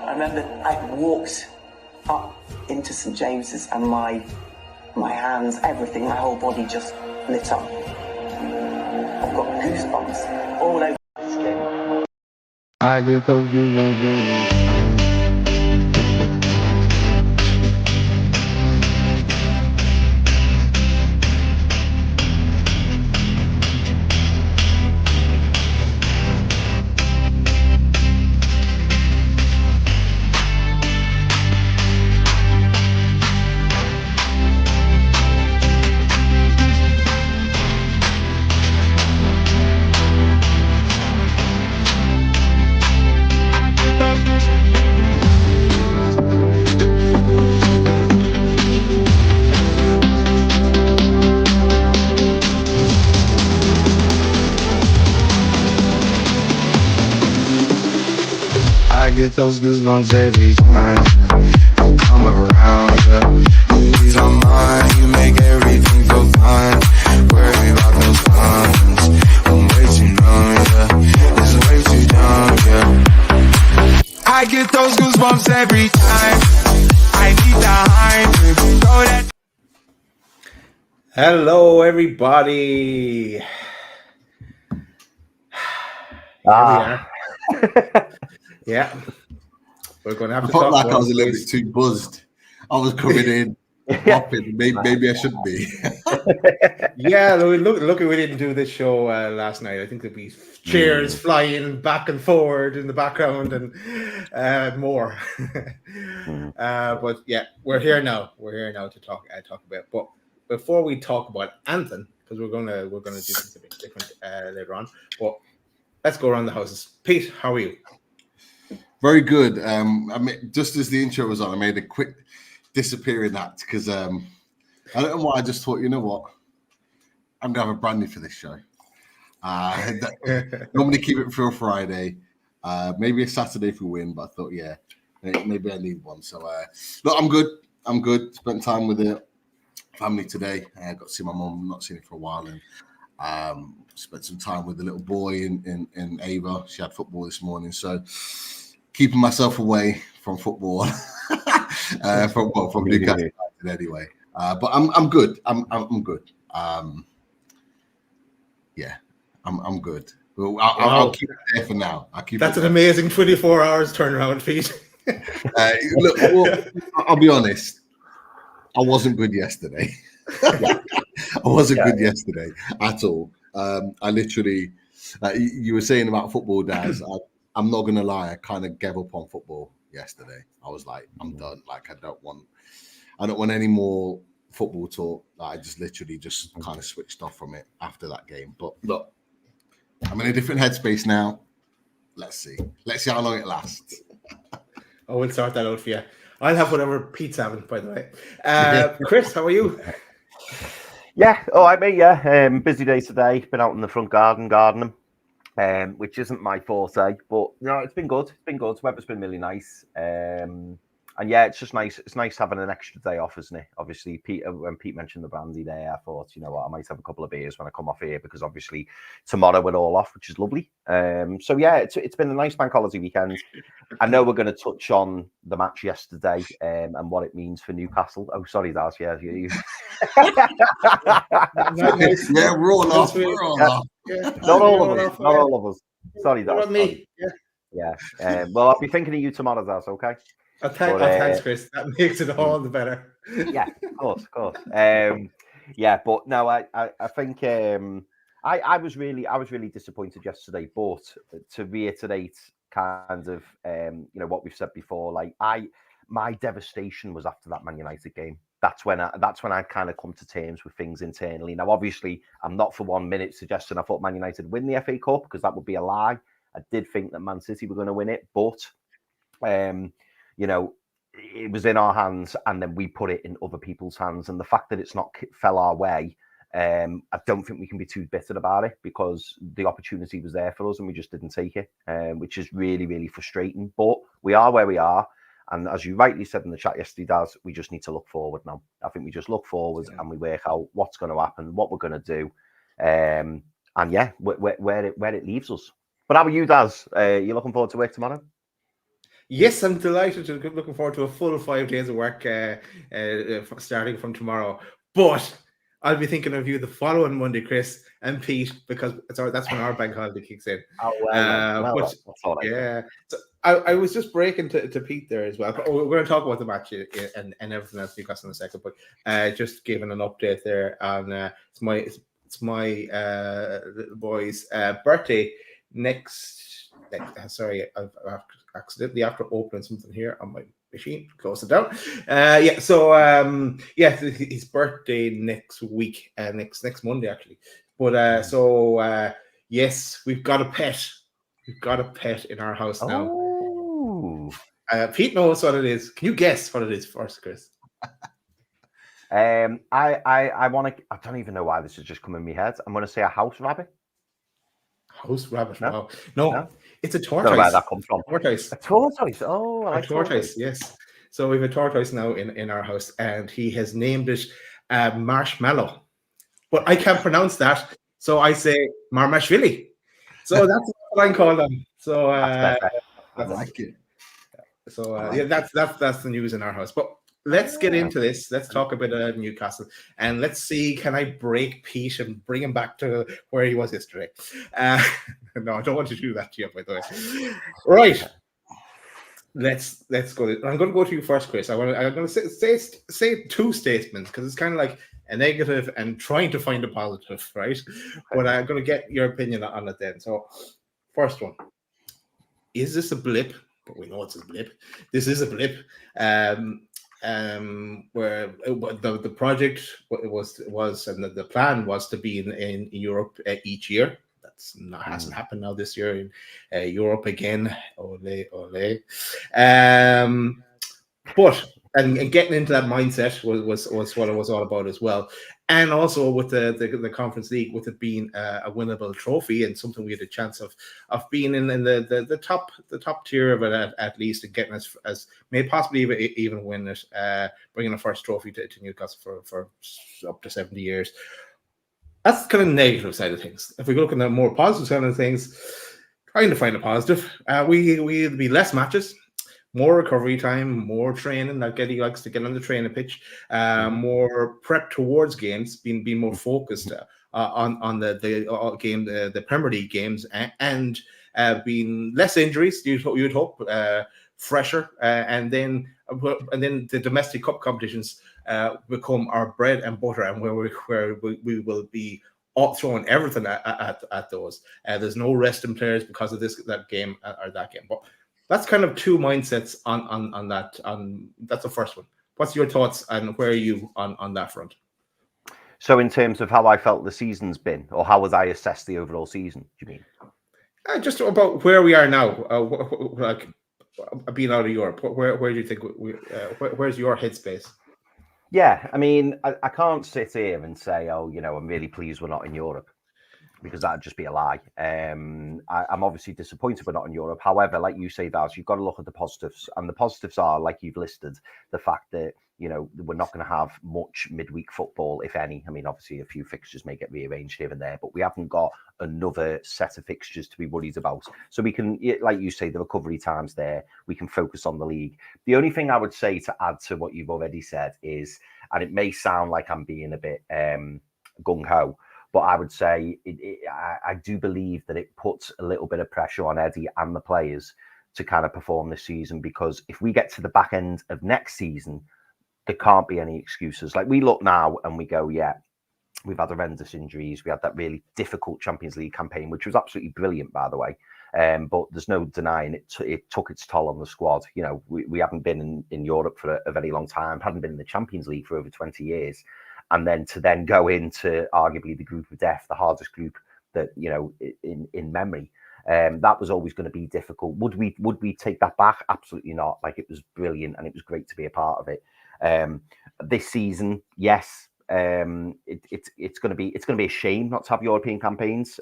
I remember I walked up into St James's and my hands, everything, my whole body just lit up. I've got goosebumps all over my skin. I get those goosebumps. I get those goosebumps every time you come around, yeah. These are mine, you make everything feel fine. Worry about those times, I'm way too numb, yeah. It's way too dumb, yeah. I get those goosebumps every time. I need the hype, go that. Hello, everybody. Here we are. Yeah, we're going to have I to felt talk like about I was a little bit too buzzed. I was coming in, popping. Maybe I should be. Yeah, look, we didn't do this show last night. I think there'd be cheers flying back and forward in the background and more. But yeah, we're here now. We're here now to talk about. But before we talk about anything, because we're gonna do something different later on. But let's go around the houses. Pete, how are you? Very good. I mean, just as the intro was on, I made a quick disappearing act because I don't know why. I just thought, you know what, I'm gonna have a brandy for this show. Normally keep it for a Friday, maybe a Saturday if we win. But I thought, yeah, maybe I need one. So look, I'm good. I'm good. Spent time with the family today. I got to see my mum. Not seen her for a while, and spent some time with the little boy in Ava. She had football this morning, so keeping myself away from football, from Newcastle anyway. But I'm good. I'm good. Yeah, I'm good. I'll keep it there for now. That's an amazing 24 hours turnaround, Pete. Look, well, I'll be honest. I wasn't good yesterday. I wasn't good yesterday at all. I literally, you were saying about football, Daz. I'm not gonna lie. I kind of gave up on football yesterday. I was like, I'm done. Like, I don't want any more football talk. I just literally just kind of switched off from it after that game. But look, I'm in a different headspace now. Let's see how long it lasts. Oh, we'll sort that out for you. I'll have whatever Pete's having, by the way. Chris, how are you? Yeah, all right, mate. Yeah, busy day today. Been out in the front gardening, which isn't my forte, but it's been good. It's been good. Weather's been really nice. And yeah, it's just nice. It's nice having an extra day off, isn't it? Obviously, when Pete mentioned the brandy there, I thought, you know what, I might have a couple of beers when I come off here because obviously tomorrow we're all off, which is lovely. So yeah, it's been a nice bank holiday weekend. I know we're going to touch on the match yesterday and what it means for Newcastle. Oh, sorry, Daz. Yeah, you. Yeah, we're all off. We're all off. Yeah. Not all of us. Sorry, Daz. Not me. Yeah. Well, I'll be thinking of you tomorrow, Daz. Okay. Thanks, Chris. That makes it all the better. Yeah, of course. Yeah, but no, I think I was really disappointed yesterday. But to reiterate, kind of, what we've said before, like my devastation was after that Man United game. That's when I kind of come to terms with things internally. Now, obviously, I'm not for 1 minute suggesting I thought Man United win the FA Cup because that would be a lie. I did think that Man City were going to win it, but it was in our hands and then we put it in other people's hands. And the fact that it's not fell our way, I don't think we can be too bitter about it because the opportunity was there for us and we just didn't take it, which is really, really frustrating. But we are where we are. And as you rightly said in the chat yesterday, Daz, we just need to look forward now. I think we just look forward and we work out what's going to happen, what we're going to do. And yeah, where it leaves us. But how are you, Daz? You looking forward to work tomorrow? Yes, I'm delighted to looking forward to a full 5 days of work starting from tomorrow. But I'll be thinking of you the following Monday, Chris and Pete, because that's when our bank holiday kicks in. Oh, well, But that's all right. yeah, so I was just breaking to Pete there as well. But we're going to talk about the match and everything else Newcastle in a second. But just giving an update there on it's my little boy's birthday next. Sorry, I've accidentally, after opening something here on my machine, close it down. His birthday next week, next Monday actually. But yes, we've got a pet. We've got a pet in our house now. Oh. Pete knows what it is. Can you guess what it is first, Chris? I want to. I don't even know why this has just come in my head. I'm going to say a house rabbit. House rabbit. No? Wow. No, it's a tortoise. I don't know where that comes from. Tortoise. A tortoise. Oh, I like a tortoise. Yes. So we have a tortoise now in our house, and he has named it Marshmallow. But I can't pronounce that, so I say Marmashvili. So that's what I'm calling him. So I like it. So that's the news in our house. But let's get into this. Let's talk a bit about Newcastle, and let's see, can I break Pete and bring him back to where he was yesterday? No, I don't want to do that to you, by the way. Right. Let's go. I'm going to go to you first, Chris. I'm going to say two statements, because it's kind of like a negative and trying to find a positive, right? Okay. But I'm going to get your opinion on it then. So, first one: is this a blip? But we know it's a blip. This is a blip. Where the project was and the plan was to be in Europe each year. Hasn't happened now this year in Europe again. Ole. But getting into that mindset was what it was all about as well. And also with the Conference League, with it being a winnable trophy and something we had a chance of being in the top tier of it at least, and getting us as may possibly even win it, bringing a first trophy to Newcastle for up to 70 years. That's the kind of negative side of things. If we look at the more positive side of things, trying to find a positive, we'd be less matches, more recovery time, more training. That Getty likes to get on the training pitch, more prep towards games, being more focused on the game, the Premier League games, and being less injuries. You'd hope, fresher, and then the domestic cup competitions become our bread and butter, and where we will be throwing everything at those. There's no resting players because of that game or that game. But that's kind of two mindsets on that. That's the first one. What's your thoughts, and where are you on that front? So in terms of how I felt the season's been, or how would I assess the overall season, do you mean? Just about where we are now, like being out of Europe. Where do you think where's your headspace? Yeah, I mean, I can't sit here and say, oh, I'm really pleased we're not in Europe, because that'd just be a lie. I'm obviously disappointed we're not in Europe. However, like you say, Daz, you've got to look at the positives. And the positives are, like you've listed, the fact that, we're not going to have much midweek football, if any. I mean, obviously, a few fixtures may get rearranged here and there, but we haven't got another set of fixtures to be worried about. So we can, like you say, the recovery time's there. We can focus on the league. The only thing I would say to add to what you've already said is, and it may sound like I'm being a bit gung-ho, but I would say I do believe that it puts a little bit of pressure on Eddie and the players to kind of perform this season, because if we get to the back end of next season, there can't be any excuses. Like, we look now and we go, yeah, we've had horrendous injuries. We had that really difficult Champions League campaign, which was absolutely brilliant, by the way. But there's no denying it took its toll on the squad. We haven't been in Europe for a very long time, hadn't been in the Champions League for over 20 years. And then to go into arguably the group of death, the hardest group that, in memory, that was always going to be difficult. Would we take that back? Absolutely not. Like, it was brilliant and it was great to be a part of it. This season, yes, it's going to be a shame not to have European campaigns,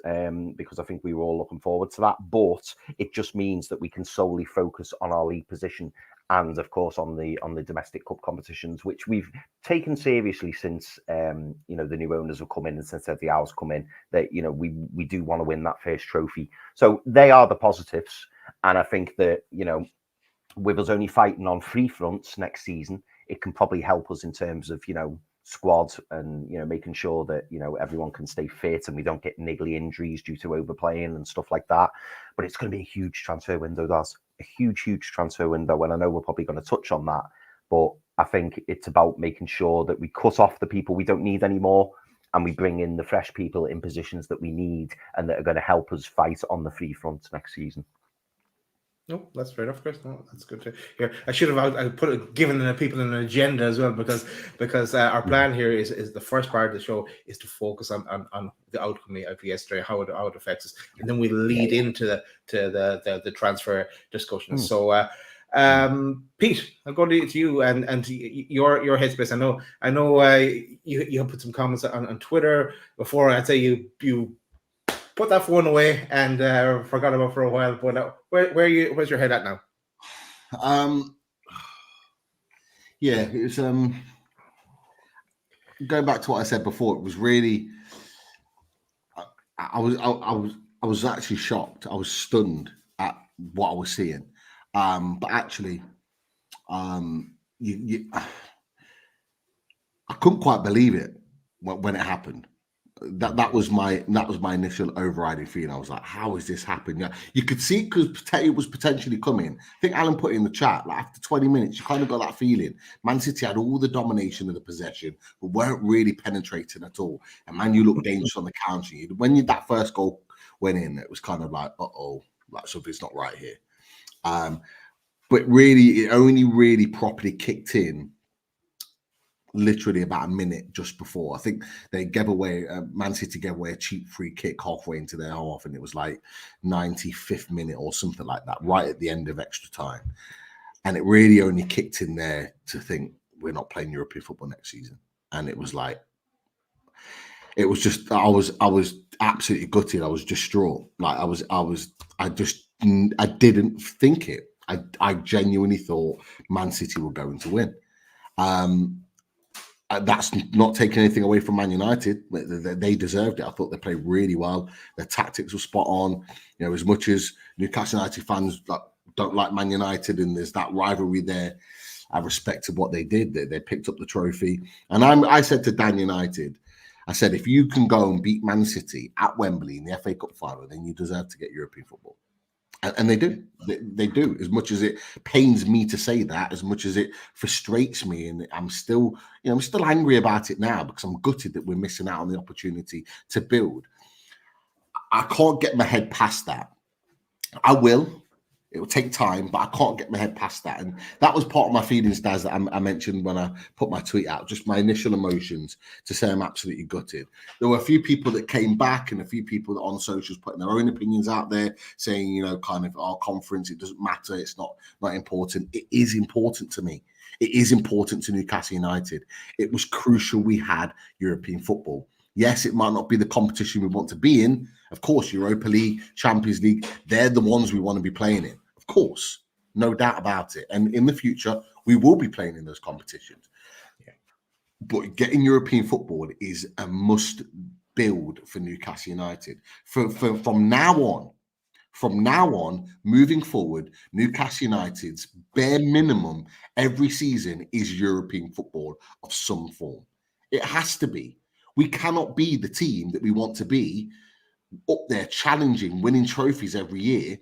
because I think we were all looking forward to that. But it just means that we can solely focus on our league position, and of course on the domestic cup competitions, which we've taken seriously since the new owners have come in, and since Eddie Howe's come in, that we do want to win that first trophy. So they are the positives, and I think that with us only fighting on 3 fronts next season, it can probably help us in terms of, squad and, making sure that, everyone can stay fit and we don't get niggly injuries due to overplaying and stuff like that. But it's going to be a huge transfer window, that's a huge transfer window. And I know we're probably going to touch on that, but I think it's about making sure that we cut off the people we don't need anymore and we bring in the fresh people in positions that we need and that are going to help us fight on the 3 fronts next season. No, that's fair enough, Chris. No, that's good to hear. I should have given the people an agenda as well, because our plan here is the first part of the show is to focus on the outcome of yesterday, how it affects us, and then we lead into the transfer discussion. So, Pete, I'll go to you and your headspace. I know you have put some comments on Twitter before. I'd say you put that phone away and forgot about it for a while. But where's your head at now? Yeah, it's going back to what I said before. It was really, I was actually shocked. I was stunned at what I was seeing. But actually, I couldn't quite believe it when it happened. That was my initial overriding feeling. I was like, how is this happening? Yeah, you could see it because it was potentially coming. I think Alan put it in the chat, like after 20 minutes, you kind of got that feeling. Man City had all the domination of the possession, but weren't really penetrating at all. And Man, you looked dangerous on the counter. When that first goal went in, it was kind of like, like something's not right here. But really, it only really properly kicked in literally about a minute just before. I think they gave away, Man City gave away a cheap free kick halfway into their half, and it was like 95th minute or something like that, right at the end of extra time. And it really only kicked in there to think we're not playing European football next season. And it was like, it was just, I was absolutely gutted. I was distraught. Like I didn't think it. I genuinely thought Man City were going to win. That's not taking anything away from Man United. They deserved it. I thought they played really well. Their tactics were spot on. As much as Newcastle United fans don't like Man United and there's that rivalry there, I respected what they did. They picked up the trophy. And I said to Dan United, I said, if you can go and beat Man City at Wembley in the FA Cup final, then you deserve to get European football. And they do. They do. As much as it pains me to say that, as much as it frustrates me, and I'm still angry about it now because I'm gutted that we're missing out on the opportunity to build. I can't get my head past that. I will. It will take time, but I can't get my head past that. And that was part of my feelings, Daz, that I mentioned when I put my tweet out, just my initial emotions to say I'm absolutely gutted. There were a few people that came back and a few people that on socials putting their own opinions out there saying, kind of our conference, it doesn't matter. It's not important. It is important to me. It is important to Newcastle United. It was crucial we had European football. Yes, it might not be the competition we want to be in. Of course, Europa League, Champions League, they're the ones we want to be playing in. Of course, no doubt about it. And in the future, we will be playing in those competitions. Yeah. But getting European football is a must build for Newcastle United. From now on, moving forward, Newcastle United's bare minimum every season is European football of some form. It has to be. We cannot be the team that we want to be up there challenging, winning trophies every year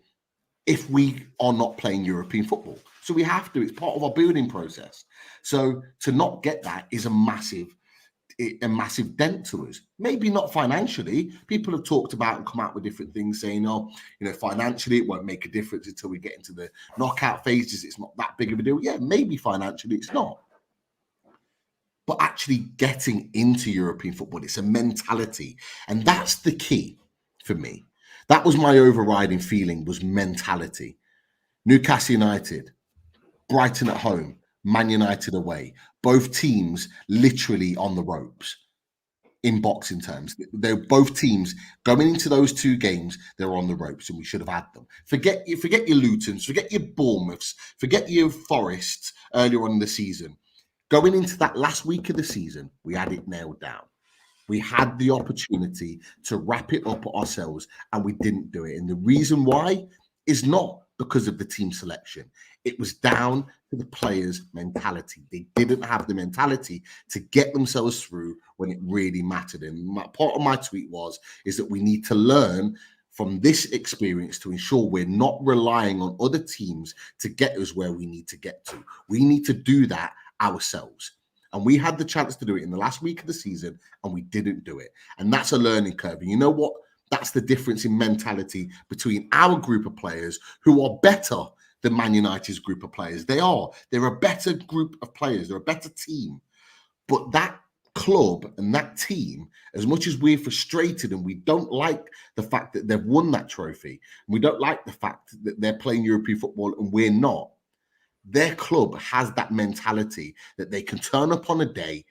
if we are not playing European football. So we have to. It's part of our building process. So to not get that is a massive dent to us. Maybe not financially. People have talked about and come out with different things saying, financially it won't make a difference until we get into the knockout phases. It's not that big of a deal. Yeah, maybe financially it's not. But actually getting into European football, it's a mentality. And that's the key for me. That was my overriding feeling, was mentality. Newcastle United, Brighton at home, Man United away. Both teams literally on the ropes in boxing terms. They're both teams going into those two games, they're on the ropes and we should have had them. Forget your Lutons, forget your Bournemouths, forget your Forests earlier on in the season. Going into that last week of the season, we had it nailed down. We had the opportunity to wrap it up ourselves and we didn't do it. And the reason why is not because of the team selection. It was down to the players' mentality. They didn't have the mentality to get themselves through when it really mattered. And part of my tweet is that we need to learn from this experience to ensure we're not relying on other teams to get us where we need to get to. We need to do that ourselves. And we had the chance to do it in the last week of the season, and we didn't do it. And that's a learning curve. And you know what? That's the difference in mentality between our group of players who are better than Man United's group of players. They're a better group of players. They're a better team. But that club and that team, as much as we're frustrated and we don't like the fact that they've won that trophy, and we don't like the fact that they're playing European football and we're not, their club has that mentality that they can turn up on a day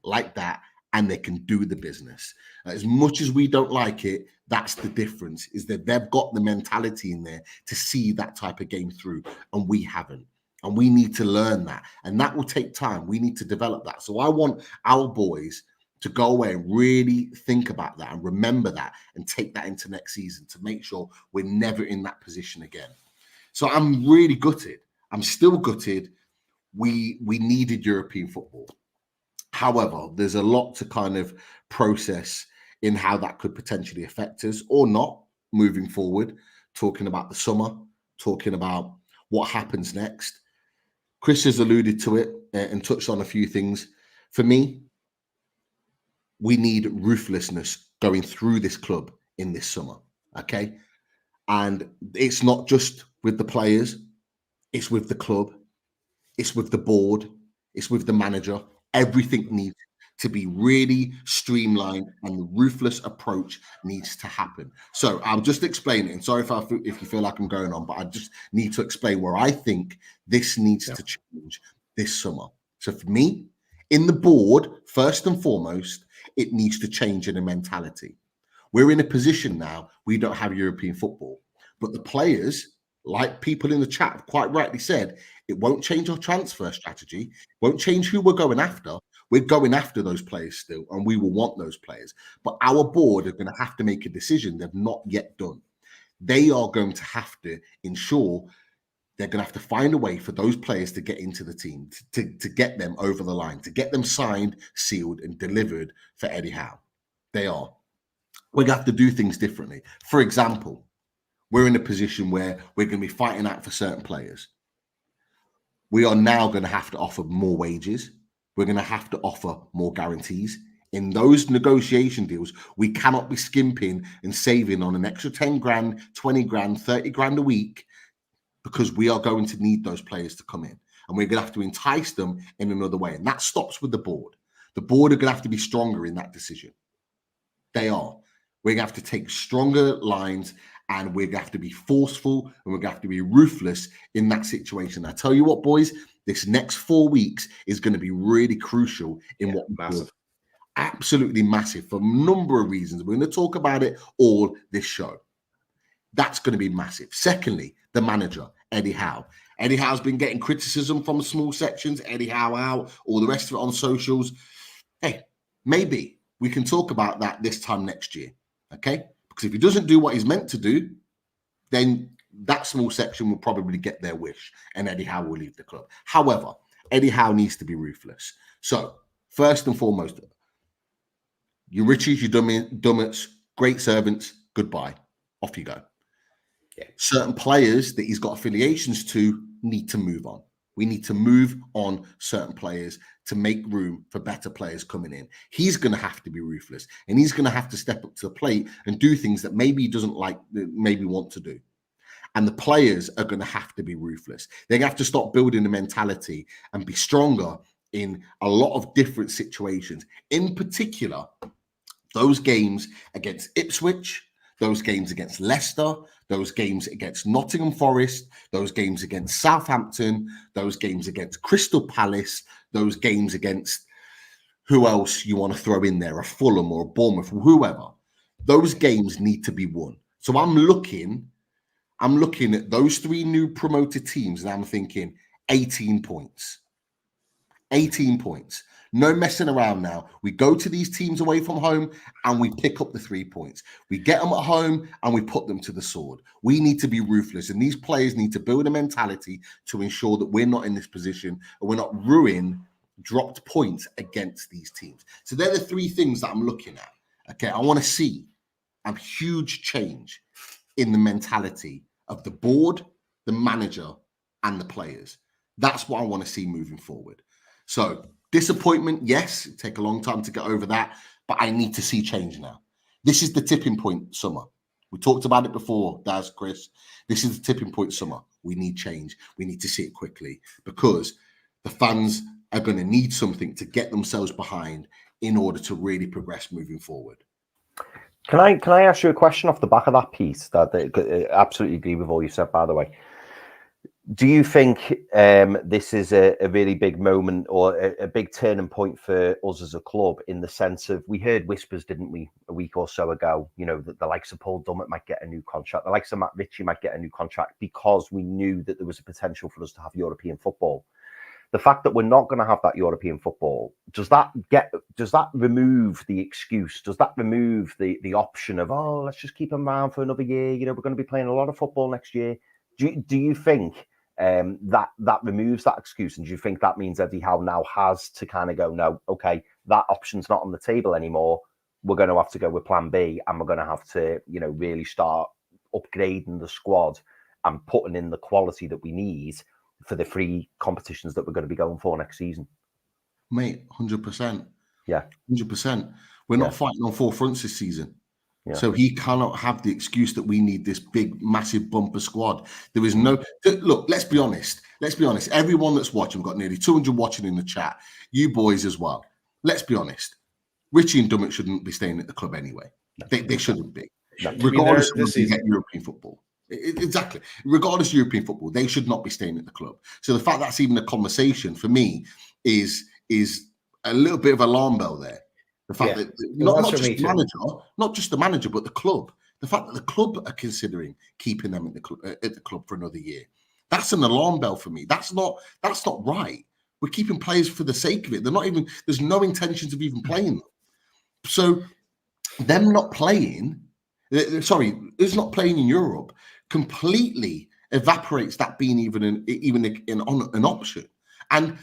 like that and they can do the business. As much as we don't like it, that's the difference, is that they've got the mentality in there to see that type of game through, and we haven't. And we need to learn that. And that will take time. We need to develop that. So I want our boys to go away and really think about that and remember that and take that into next season to make sure we're never in that position again. So I'm really gutted. I'm still gutted. We needed European football. However, there's a lot to kind of process in how that could potentially affect us or not moving forward, talking about the summer, talking about what happens next. Chris has alluded to it and touched on a few things. For me, we need ruthlessness going through this club in this summer, okay? And it's not just with the players, it's with the club, it's with the board, it's with the manager. Everything needs to be really streamlined and the ruthless approach needs to happen. So I'll just explain it. And sorry if you feel like I'm going on, but I just need to explain where I think this needs to change this summer. So for me, in the board, first and foremost, it needs to change in a mentality. We're in a position now, we don't have European football, but the players, like people in the chat quite rightly said, it won't change our transfer strategy, won't change who we're going after. We're going after those players still, and we will want those players. But our board are going to have to make a decision they've not yet done. They are going to have to ensure they're going to have to find a way for those players to get into the team, to get them over the line, to get them signed, sealed, and delivered for Eddie Howe. They are. We're going to have to do things differently. For example, we're in a position where we're going to be fighting out for certain players. We are now going to have to offer more wages. We're going to have to offer more guarantees. In those negotiation deals, we cannot be skimping and saving on an extra 10 grand, 20 grand, 30 grand a week, because we are going to need those players to come in. And we're going to have to entice them in another way. And that stops with the board. The board are going to have to be stronger in that decision. They are. We're going to have to take stronger lines, and we're going to have to be forceful, and we're going to have to be ruthless in that situation. I tell you what, boys, this next 4 weeks is going to be really crucial in what we do. Absolutely massive for a number of reasons. We're going to talk about it all this show. That's going to be massive. Secondly, the manager, Eddie Howe. Eddie Howe's been getting criticism from small sections, Eddie Howe out, all the rest of it on socials. Hey, maybe we can talk about that this time next year, okay? Because if he doesn't do what he's meant to do, then that small section will probably get their wish and Eddie Howe will leave the club. However, Eddie Howe needs to be ruthless. So, first and foremost, you Richies, you Dummets, great servants, goodbye. Off you go. Yeah. Certain players that he's got affiliations to need to move on. We need to move on certain players to make room for better players coming in. He's going to have to be ruthless, and he's going to have to step up to the plate and do things that maybe he doesn't like, maybe want to do. And the players are going to have to be ruthless. They're going to have to stop building a mentality and be stronger in a lot of different situations. In particular, those games against Ipswich, those games against Leicester, those games against Nottingham Forest, those games against Southampton, those games against Crystal Palace, those games against who else you want to throw in there, a Fulham or a Bournemouth, whoever. Those games need to be won. So I'm looking at those three new promoted teams and I'm thinking 18 points. 18 points. No messing around now. We go to these teams away from home and we pick up the 3 points. We get them at home and we put them to the sword. We need to be ruthless, and these players need to build a mentality to ensure that we're not in this position and we're not ruining dropped points against these teams. So they're the 3 things that I'm looking at. Okay, I want to see a huge change in the mentality of the board, the manager, and the players. That's what I want to see moving forward. So disappointment, yes, it take a long time to get over that, but I need to see change now. This is the tipping point summer. We talked about it before, Daz, Chris. This is the tipping point summer. We need change. We need to see it quickly because the fans are going to need something to get themselves behind in order to really progress moving forward. Can I ask you a question off the back of that piece? That I absolutely agree with all you said, by the way. Do you think this is a really big moment or a big turning point for us as a club, in the sense of, we heard whispers, didn't we, a week or so ago, you know, that the likes of Paul Dummett might get a new contract, the likes of Matt Ritchie might get a new contract, because we knew that there was a potential for us to have European football. The fact that we're not going to have that European football, does that remove the excuse? Does that remove the option of, oh, let's just keep him around for another year? You know, we're going to be playing a lot of football next year. Do you think that removes that excuse? And do you think that means Eddie Howe now has to kind of go, no, okay, that option's not on the table anymore. We're going to have to go with plan B, and we're going to have to, you know, really start upgrading the squad and putting in the quality that we need for the 3 competitions that we're going to be going for next season? Mate, 100%. Yeah. 100%. We're not fighting on 4 fronts this season. Yeah. So he cannot have the excuse that we need this big, massive bumper squad. There is no... Look, let's be honest. Everyone that's watching, we've got nearly 200 watching in the chat. You boys as well. Let's be honest. Richie and Dummett shouldn't be staying at the club anyway. They shouldn't be. Regardless of whether we get European football. Exactly. Regardless of European football, they should not be staying at the club. So the fact that's even a conversation for me is a little bit of alarm bell there. The fact that not just the manager, but the club. The fact that the club are considering keeping them at the club for another year. That's an alarm bell for me. That's not right. We're keeping players for the sake of it. There's no intentions of even playing them. So them not playing, who's not playing in Europe completely evaporates that being even an option. And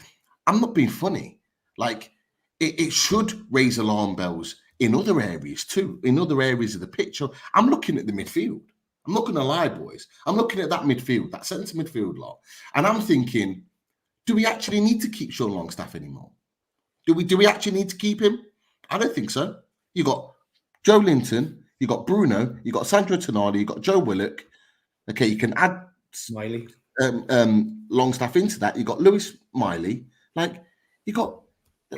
I'm not being funny. Like, it should raise alarm bells in other areas too, in other areas of the picture. I'm looking at the midfield. I'm not going to lie, boys. I'm looking at that midfield, that centre midfield lot, and I'm thinking, do we actually need to keep Sean Longstaff anymore? Do we actually need to keep him? I don't think so. You got Joe Linton, you got Bruno, you got Sandro Tonali, you got Joe Willock. Okay, you can add Smiley, Longstaff into that. You got Lewis Miley, like you got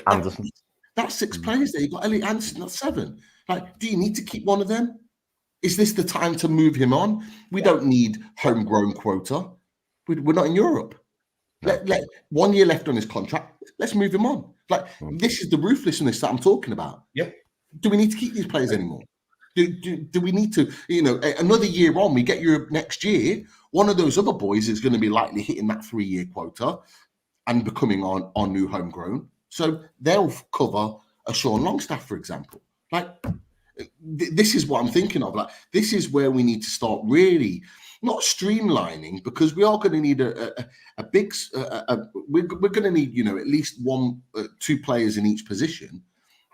Anderson. That's 6 players there. You got Elliot Anderson, that's 7. Like, do you need to keep one of them? Is this the time to move him on? We don't need homegrown quota. We're not in Europe. Let 1 year left on his contract. Let's move him on. Like, this is the ruthlessness that I'm talking about. Yep. Do we need to keep these players anymore? Do we need to, another year on, we get Europe next year, one of those other boys is going to be likely hitting that 3-year quota and becoming on new homegrown. So they'll cover a Sean Longstaff, for example. Like, this is what I'm thinking of. Like, this is where we need to start really not streamlining, because we are going to need we're going to need, at least 2 players in each position.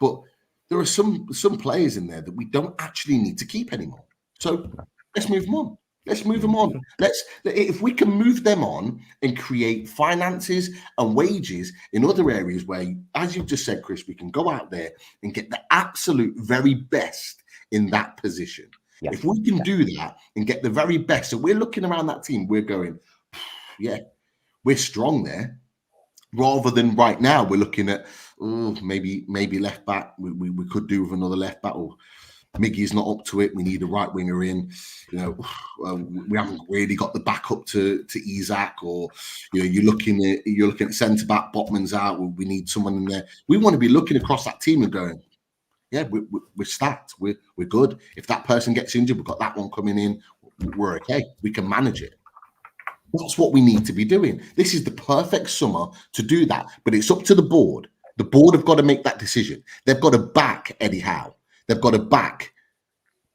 But there are some players in there that we don't actually need to keep anymore. So let's move them on. If we can move them on and create finances and wages in other areas where, as you've just said, Chris, we can go out there and get the absolute very best in that position. Yeah. If we can do that and get the very best, so we're looking around that team, we're going, yeah, we're strong there. Rather than right now, we're looking at, maybe left back. We could do with another left back. Or Miggy's not up to it. We need a right winger in. We haven't really got the backup to Isak. Or you're looking at centre back. Botman's out. We need someone in there. We want to be looking across that team and going, yeah, we're stacked. We're good. If that person gets injured, we've got that one coming in. We're okay. We can manage it. That's what we need to be doing. This is the perfect summer to do that. But it's up to the board. The board have got to make that decision. They've got to back Eddie Howe. They've got to back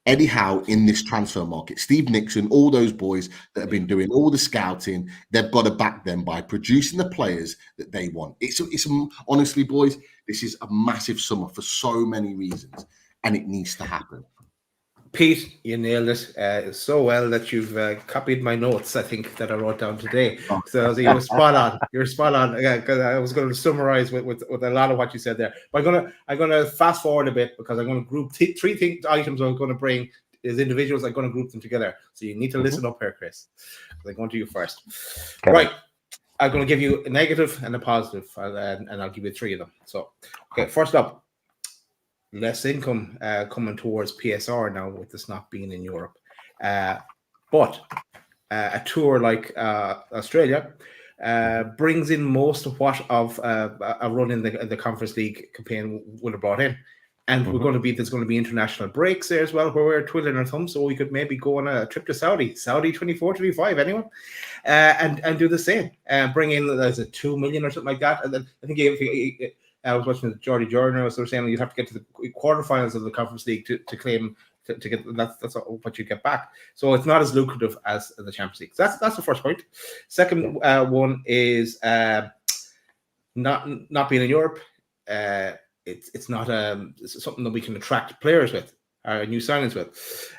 Eddie Howe in this transfer market. Steve Nixon, all those boys that have been doing all the scouting, they've got to back them by producing the players that they want. It's honestly, boys, this is a massive summer for so many reasons, and it needs to happen. Pete, you nailed it so well that you've copied my notes, I think, that I wrote down today. So you were spot on. You're spot on. Because I was going to summarize with a lot of what you said there. But I'm gonna fast forward a bit because I'm going to group three items I'm going to bring as individuals. I'm going to group them together. So you need to listen up here, Chris. I'm going to you first. Okay. Right. I'm going to give you a negative and a positive, and I'll give you three of them. So, okay, first up. Less income coming towards PSR now with this not being in Europe. But a tour like Australia brings in most of what a run in the Conference League campaign would have brought in. And there's going to be international breaks there as well where we're twiddling our thumbs. So we could maybe go on a trip to Saudi 24, 25, anyone? And do the same. Bring in, there's a 2 million or something like that. And then I think I was watching Geordie Journal, so they're saying you'd have to get to the quarterfinals of the Conference League to claim to get that's what you get back. So it's not as lucrative as the Champions League. So that's the first point. Second one is not being in Europe. It's not it's something that we can attract players with, or new signings with.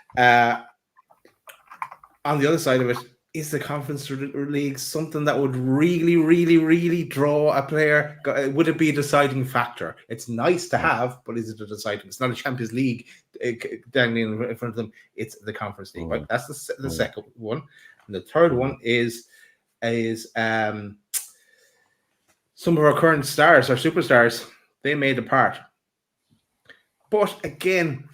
On the other side of it, is the Conference League something that would really, really, really draw a player? Would it be a deciding factor? It's nice to have, but is it a deciding? It's not a Champions League down in front of them. It's the Conference League. Right? That's the second one. And the third one is some of our current stars, our superstars, they made a part. But again,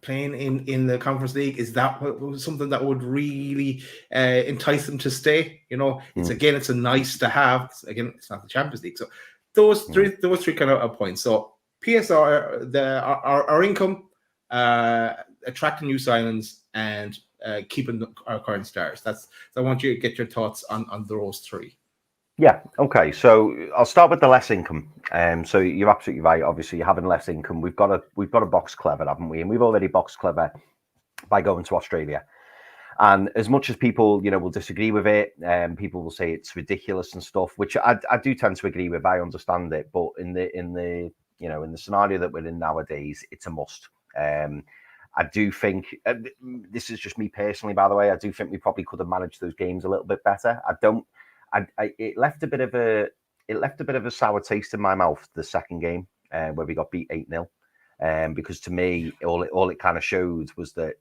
playing in the Conference League, is that something that would really entice them to stay? You know, it's a nice to have. It's not the Champions League. So those three kind of points. So PSR, our income, attracting new signings, and keeping our current stars. I want you to get your thoughts on those three. Yeah. Okay. So I'll start with the less income. So you're absolutely right. Obviously, you're having less income. We've got to box clever, haven't we? And we've already boxed clever by going to Australia. And as much as people, will disagree with it, people will say it's ridiculous and stuff, which I do tend to agree with. I understand it, but in the scenario that we're in nowadays, it's a must. I do think this is just me personally, by the way. I do think we probably could have managed those games a little bit better. It left a bit of a sour taste in my mouth, the second game where we got beat 8-0, because to me all it kind of showed was that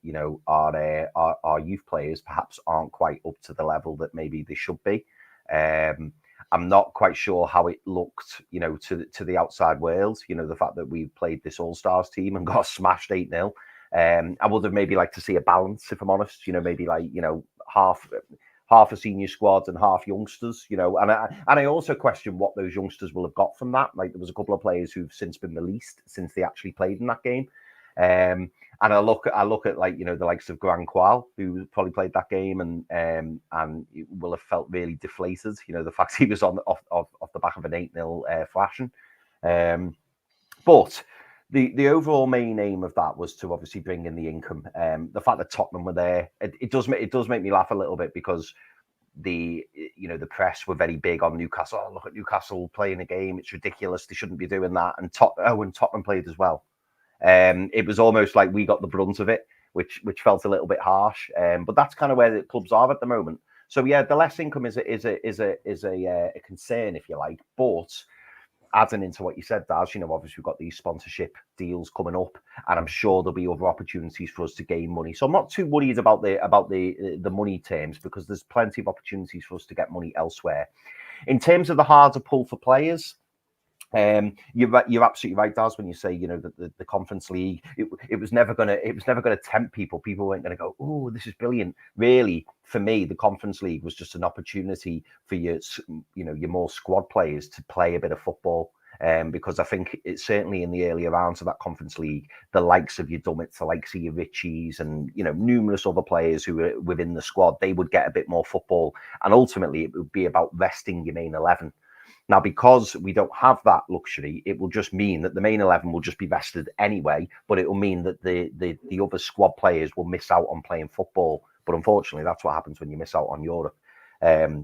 our youth players perhaps aren't quite up to the level that maybe they should be. I'm not quite sure how it looked, to the outside world. The fact that we played this All-Stars team and got smashed 8-0. I would have maybe liked to see a balance, if I'm honest. Maybe half a senior squad and half youngsters, and I also question what those youngsters will have got from that. Like, there was a couple of players who've since been released since they actually played in that game. And I look at the likes of Gran Qual, who probably played that game and will have felt really deflated. The fact he was off the back of an 8-0 flashing. But the overall main aim of that was to obviously bring in the income. The fact that Tottenham were there, it does make me laugh a little bit, because the press were very big on Newcastle. Oh, look at Newcastle playing a game; it's ridiculous. They shouldn't be doing that. And Tottenham played as well. It was almost like we got the brunt of it, which felt a little bit harsh. But that's kind of where the clubs are at the moment. So yeah, the less income is a concern, if you like, but adding into what you said, Daz, obviously we've got these sponsorship deals coming up, and I'm sure there'll be other opportunities for us to gain money. So I'm not too worried about the money terms, because there's plenty of opportunities for us to get money elsewhere. In terms of the harder pull for players, you're absolutely right, Daz, when you say that the Conference League, it was never gonna tempt people. People weren't going to go, oh, this is brilliant. Really, for me, the Conference League was just an opportunity for your more squad players to play a bit of football. because I think it's certainly in the earlier rounds of that Conference League, the likes of your Dummets, the likes of your Richies, and numerous other players who are within the squad, they would get a bit more football, and ultimately it would be about resting your main 11. Now, because we don't have that luxury, it will just mean that the main 11 will just be rested anyway, but it will mean that the other squad players will miss out on playing football. But unfortunately, that's what happens when you miss out on Europe.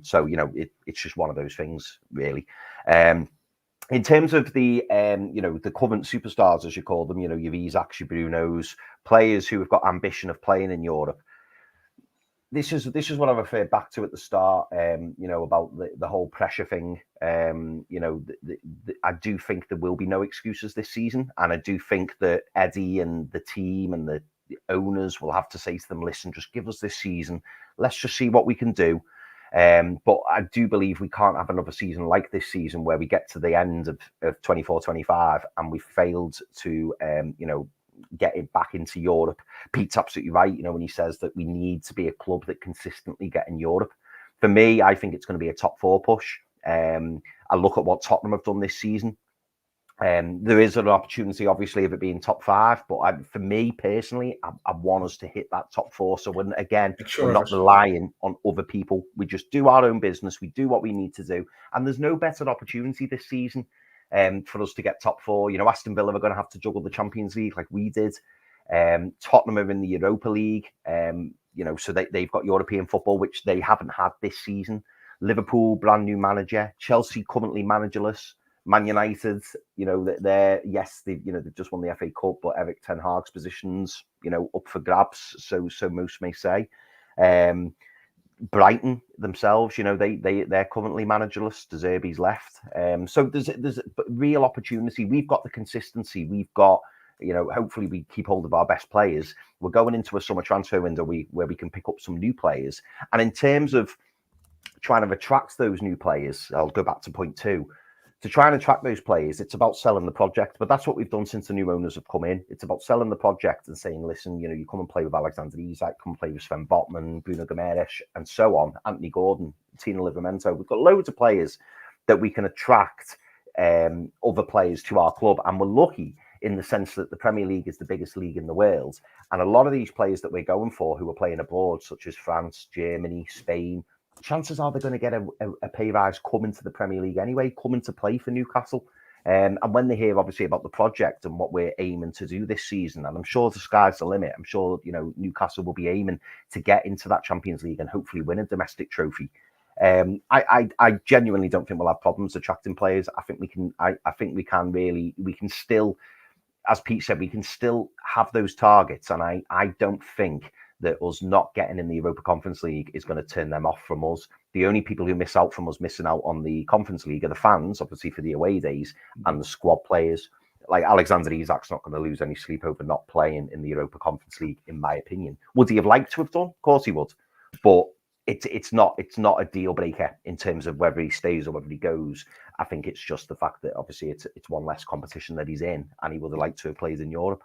So, it's just one of those things, really. In terms of the current superstars, as you call them, your Isaacs, your Brunos, players who have got ambition of playing in Europe, this is what I referred back to at the start, about the whole pressure thing. I do think there will be no excuses this season. And I do think that Eddie and the team and the owners will have to say to them, listen, just give us this season. Let's just see what we can do. But I do believe we can't have another season like this season where we get to the end of 24-25 and we failed to, get it back into Europe. Pete's absolutely right, when he says that we need to be a club that consistently get in Europe. For me, I think it's going to be a top 4 push. I look at what Tottenham have done this season. There is an opportunity, obviously, of it being top 5, but for me personally, I want us to hit that top 4. So we're not relying on other people. We just do our own business. We do what we need to do, and there's no better opportunity this season for us to get top 4. Aston Villa are going to have to juggle the Champions League like we did. Tottenham are in the Europa League, so they've got European football, which they haven't had this season. Liverpool, brand new manager. Chelsea, currently managerless. Man United, they've just won the FA Cup, but Eric Ten Hag's positions, up for grabs. So most may say. Brighton themselves, they're currently managerless. De Zerbi's left. So there's real opportunity. We've got the consistency. We've got, hopefully we keep hold of our best players. We're going into a summer transfer window where we can pick up some new players. And in terms of trying to attract those new players, I'll go back to point 2. To try and attract those players, it's about selling the project. But that's what we've done since the new owners have come in. It's about selling the project and saying, listen, you come and play with Alexander Isak, come play with Sven Botman, Bruno Guimaraes, and so on. Anthony Gordon, Tino Livramento. We've got loads of players that we can attract other players to our club. And we're lucky in the sense that the Premier League is the biggest league in the world. And a lot of these players that we're going for who are playing abroad, such as France, Germany, Spain, chances are they're going to get a pay rise coming to the Premier League anyway, coming to play for Newcastle. And when they hear, obviously, about the project and what we're aiming to do this season, and I'm sure the sky's the limit. I'm sure, Newcastle will be aiming to get into that Champions League and hopefully win a domestic trophy. I genuinely don't think we'll have problems attracting players. I think we can. I think we can still, as Pete said, we can still have those targets. And I don't think that us not getting in the Europa Conference League is going to turn them off from us. The only people who miss out from us missing out on the Conference League are the fans, obviously, for the away days, and the squad players. Like Alexander Isak's not going to lose any sleep over not playing in the Europa Conference League, in my opinion. Would he have liked to have done? Of course he would. But it's not a deal breaker in terms of whether he stays or whether he goes. I think it's just the fact that obviously it's one less competition that he's in, and he would have liked to have played in Europe.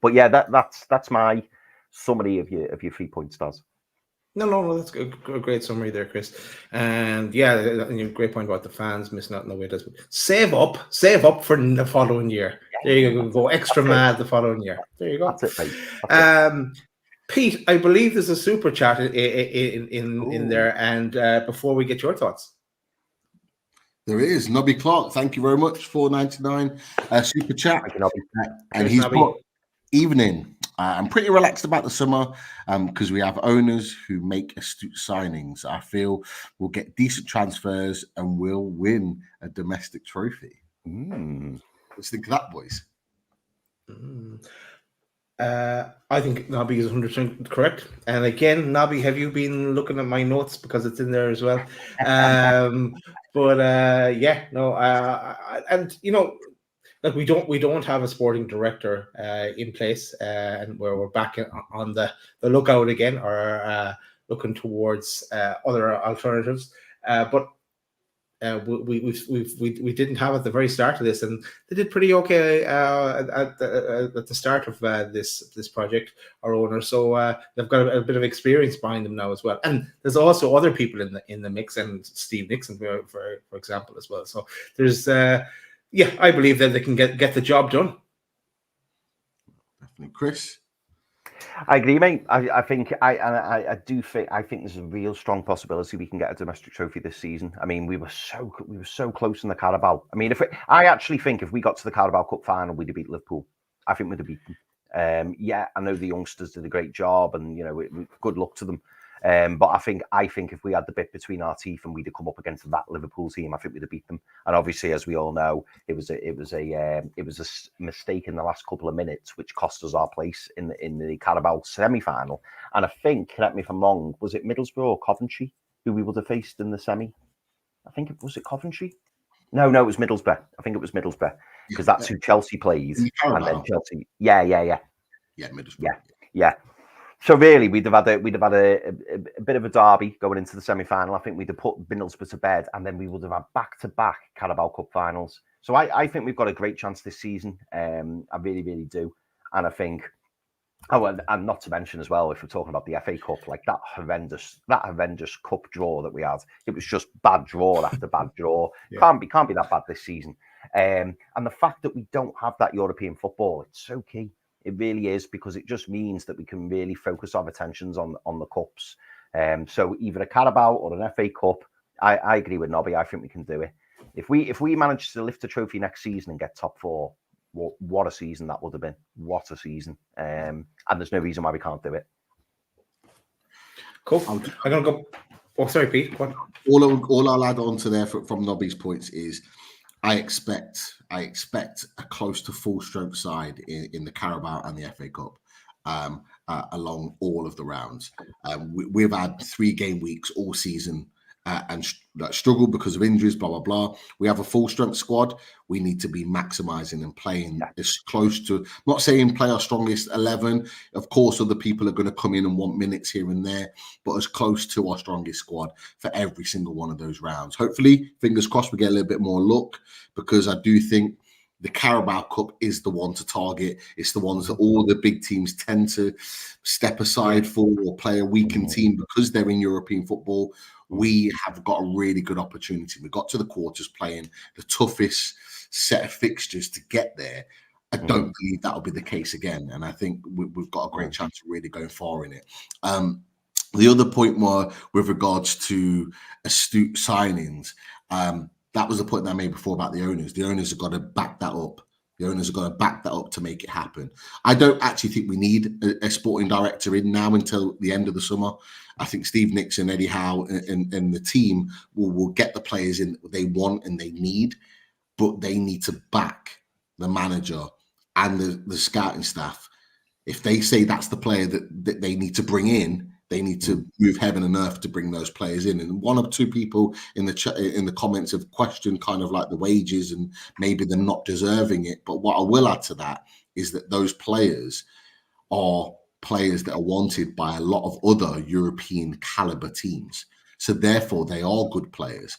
But yeah, that's my summary of your 3-point stars. No, that's a great summary there, Chris. And yeah, great point about the fans missing out on the windows. Save up for the following year. There you go extra mad the following year. There you go. That's it, mate. Pete, I believe there's a super chat in there. And before we get your thoughts. There is. Nobby Clark, thank you very much. $4.99 super chat. And he's got evening. I'm pretty relaxed about the summer because we have owners who make astute signings. I feel we'll get decent transfers and we'll win a domestic trophy. What do you think of that, boys? I think Nobby is 100% correct. And again, Nobby, have you been looking at my notes because it's in there as well? Like we don't have a sporting director in place, and where we're back on the lookout again, or looking towards other alternatives. But we didn't have at the very start of this, and they did pretty okay at the start of this project, our owner. So they've got a bit of experience behind them now as well. And there's also other people in the mix, and Steve Nixon, for example, as well. So there's Yeah, I believe that they can get the job done. Definitely, Chris. I agree, mate. I think I do think there's a real strong possibility we can get a domestic trophy this season. I mean, we were so close in the Carabao. I mean, I actually think if we got to the Carabao Cup final, we'd have beat Liverpool. I think we'd have beat them. Yeah, I know the youngsters did a great job, and good luck to them. But I think if we had the bit between our teeth and we'd have come up against that Liverpool team, I think we'd have beat them. And obviously, as we all know, it was a mistake in the last couple of minutes which cost us our place in the Carabao semi-final. And I think, correct me if I'm wrong, was it Middlesbrough or Coventry who we would have faced in the semi? I think was it Coventry? No, it was Middlesbrough. I think it was Middlesbrough because that's who Chelsea plays. And then Chelsea, yeah, Middlesbrough, yeah. So really, we'd have had a bit of a derby going into the semi-final. I think we'd have put Middlesbrough to bed, and then we would have had back-to-back Carabao Cup finals. So I think we've got a great chance this season. I really, really do. And I think, and not to mention as well, if we're talking about the FA Cup, like that horrendous cup draw that we had, it was just bad draw after bad draw. Yeah. Can't be that bad this season. And the fact that we don't have that European football, it's so key. It really is, because it just means that we can really focus our attentions on the cups. So either a Carabao or an FA Cup, I agree with Nobby. I think we can do it. If we manage to lift the trophy next season and get top four, what a season that would have been. What a season. And there's no reason why we can't do it. Cool. I'm going to go. Oh, sorry, Pete. What? All I'll add on to there from Nobby's points is I expect a close to full strength side in the Carabao and the FA Cup along all of the rounds. We've had 3 game weeks all season and struggled because of injuries, blah, blah, blah. We have a full strength squad. We need to be maximising and playing as close to, not saying play our strongest 11. Of course, other people are going to come in and want minutes here and there, but as close to our strongest squad for every single one of those rounds. Hopefully, fingers crossed, we get a little bit more luck, because I do think the Carabao Cup is the one to target. It's the ones that all the big teams tend to step aside for or play a weakened team because they're in European football. We have got a really good opportunity. We got to the quarters playing the toughest set of fixtures to get there. I don't believe that'll be the case again. And I think we've got a great chance of really going far in it. The other point more with regards to astute signings, that was the point that I made before about the owners. The owners have got to back that up. The owners have got to back that up to make it happen. I don't actually think we need a sporting director in now until the end of the summer. I think Steve Nixon, Eddie Howe, and the team will get the players in they want and they need, but they need to back the manager and the scouting staff. If they say that's the player that they need to bring in, they need to move heaven and earth to bring those players in. And one or two people in the comments have questioned kind of like the wages and maybe them not deserving it. But what I will add to that is that those players are players that are wanted by a lot of other European caliber teams. So therefore, they are good players.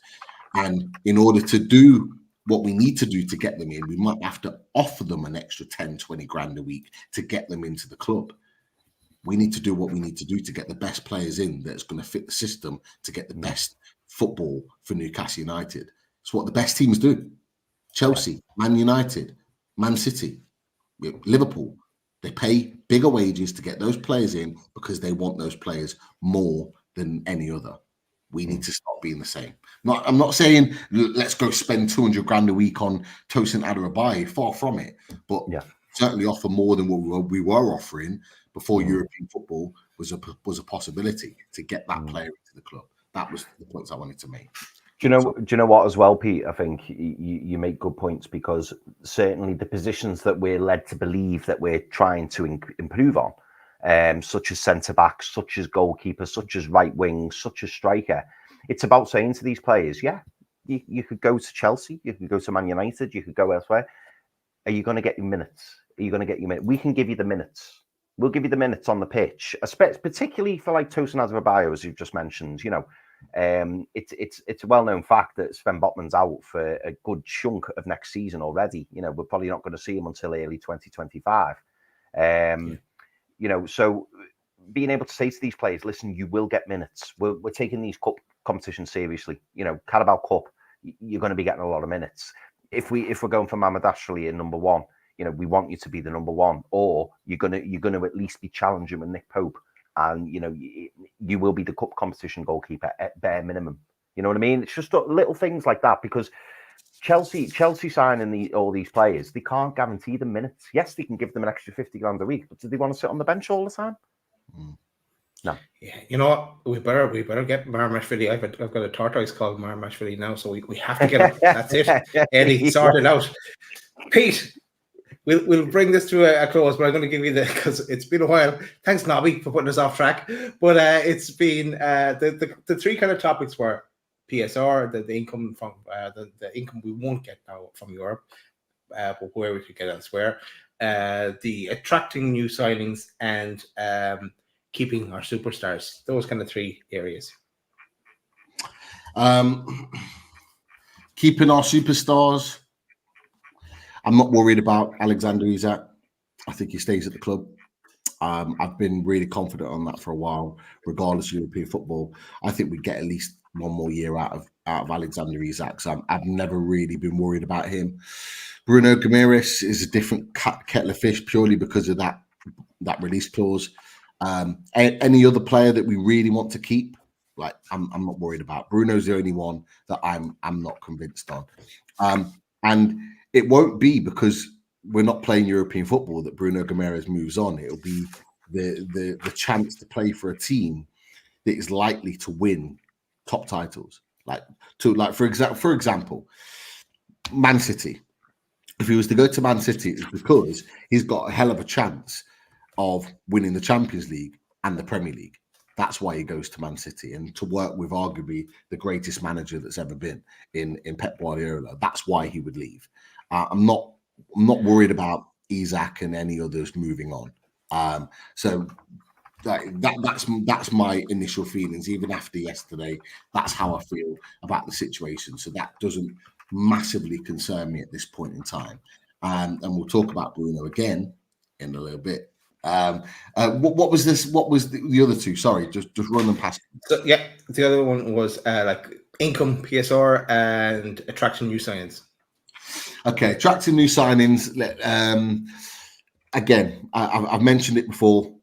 And in order to do what we need to do to get them in, we might have to offer them an extra 10, 20 grand a week to get them into the club. We need to do what we need to do to get the best players in that's going to fit the system to get the best football for Newcastle United. It's what the best teams do. Chelsea, Man United, Man City, Liverpool. They pay bigger wages to get those players in because they want those players more than any other. We need to stop being the same. I'm not saying let's go spend 200 grand a week on Tosin Adarabioyo, far from it, but certainly offer more than what we were offering before European football was a possibility to get that player into the club. That was the points I wanted to make. Do you know what as well, Pete? I think you make good points, because certainly the positions that we're led to believe that we're trying to improve on, such as centre-backs, such as goalkeeper, such as right wing, such as striker, it's about saying to these players, you could go to Chelsea, you could go to Man United, you could go elsewhere. Are you going to get your minutes? Are you going to get your minutes? We can give you the minutes. We'll give you the minutes on the pitch, particularly for like Tosin Adarabioyo, as you've just mentioned. It's a well-known fact that Sven Botman's out for a good chunk of next season already. We're probably not going to see him until early 2025. So being able to say to these players, listen, you will get minutes. We're taking these cup competitions seriously. Carabao Cup, you're going to be getting a lot of minutes. if we're going for Mohamed Ashley in number one, we want you to be the number one, or you're gonna at least be challenging with Nick Pope, and you will be the cup competition goalkeeper at bare minimum. You know what I mean? It's just little things like that, because Chelsea signing all these players, they can't guarantee them minutes. Yes, they can give them an extra 50 grand a week, but do they want to sit on the bench all the time? No. Yeah, you know what? We better get Marmashvili. I've got a tortoise called Marmashvili now, so we have to get him. That's it. Eddie, sort it out. Pete, we'll bring this to a close, but I'm going to give you because it's been a while. Thanks, Nobby, for putting us off track. But it's been the three kind of topics were PSR, the income from the income we won't get now from Europe, but where we could get elsewhere, the attracting new signings, and keeping our superstars. Those kind of three areas. Keeping our superstars. I'm not worried about Alexander Isak. I think he stays at the club. I've been really confident on that for a while, regardless of European football. I think we get at least one more year out of Alexander Isak. So I've never really been worried about him. Bruno Guimaraes is a different kettle of fish purely because of that release clause. Any other player that we really want to keep, like I'm not worried about. Bruno's the only one that I'm not convinced on. And it won't be because we're not playing European football that Bruno Guimaraes moves on. It'll be the chance to play for a team that is likely to win top titles. For example, Man City. If he was to go to Man City, it's because he's got a hell of a chance of winning the Champions League and the Premier League. That's why he goes to Man City, and to work with arguably the greatest manager that's ever been in Pep Guardiola. That's why he would leave. I'm not worried about Isak and any others moving on. So that's my initial feelings. Even after yesterday, that's how I feel about the situation. So that doesn't massively concern me at this point in time. And we'll talk about Bruno again in a little bit. What was this? What was the other two? Sorry, just run them past. So yeah, the other one was like income, PSR, and attracting new signings. Okay, attracting new signings. Again, I've mentioned it before.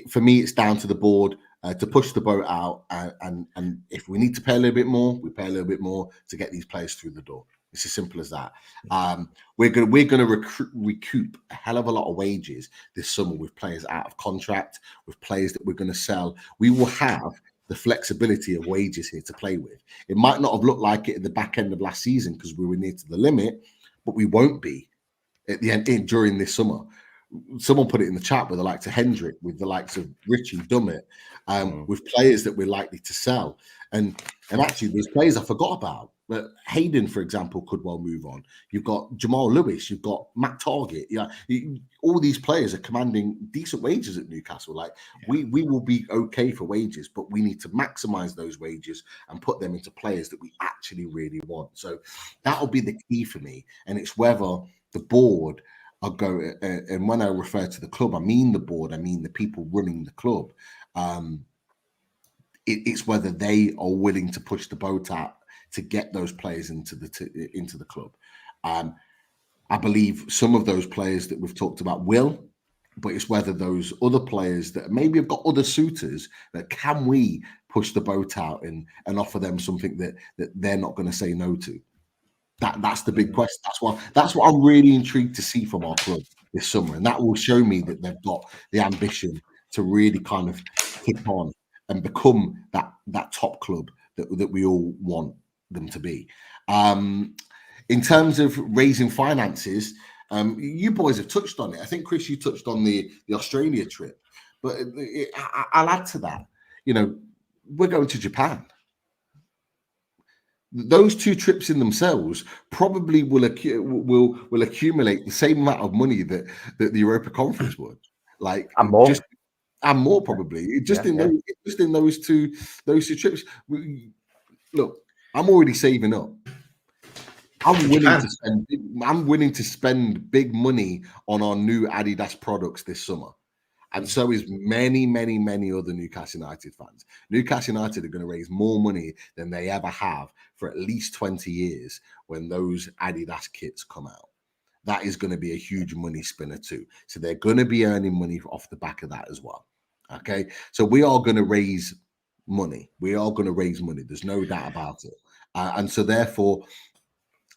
For me, it's down to the board to push the boat out, and if we need to pay a little bit more, we pay a little bit more to get these players through the door. It's as simple as that. We're going to recoup a hell of a lot of wages this summer with players out of contract, with players that we're going to sell. We will have the flexibility of wages here to play with. It might not have looked like it at the back end of last season because we were near to the limit, but we won't be at the end during this summer. Someone put it in the chat with the likes of Hendrick, with the likes of Richie Dummett, with players that we're likely to sell. And actually, there's players I forgot about. But Hayden, for example, could well move on. You've got Jamal Lewis, you've got Matt Target. All these players are commanding decent wages at Newcastle. We will be okay for wages, but we need to maximize those wages and put them into players that we actually really want. So that'll be the key for me. And it's whether the board are going, and when I refer to the club, I mean the board, I mean the people running the club. It's whether they are willing to push the boat out to get those players into the club. I believe some of those players that we've talked about will, but it's whether those other players that maybe have got other suitors, that can we push the boat out and offer them something that they're not going to say no to. That's the big question. That's what I'm really intrigued to see from our club this summer, and that will show me that they've got the ambition to really kind of kick on and become that top club that we all want them to be. In terms of raising finances, you boys have touched on it. I think, Chris, you touched on the Australia trip, but I'll add to that. We're going to Japan. Those two trips in themselves probably will accumulate the same amount of money that the Europa Conference would, and more. And more probably in those two trips. Look, I'm already saving up. I'm willing to spend big money on our new Adidas products this summer. And so is many, many, many other Newcastle United fans. Newcastle United are going to raise more money than they ever have for at least 20 years when those Adidas kits come out. That is going to be a huge money spinner too. So they're going to be earning money off the back of that as well. Okay. So we are going to raise money. We are going to raise money. There's no doubt about it. And so therefore,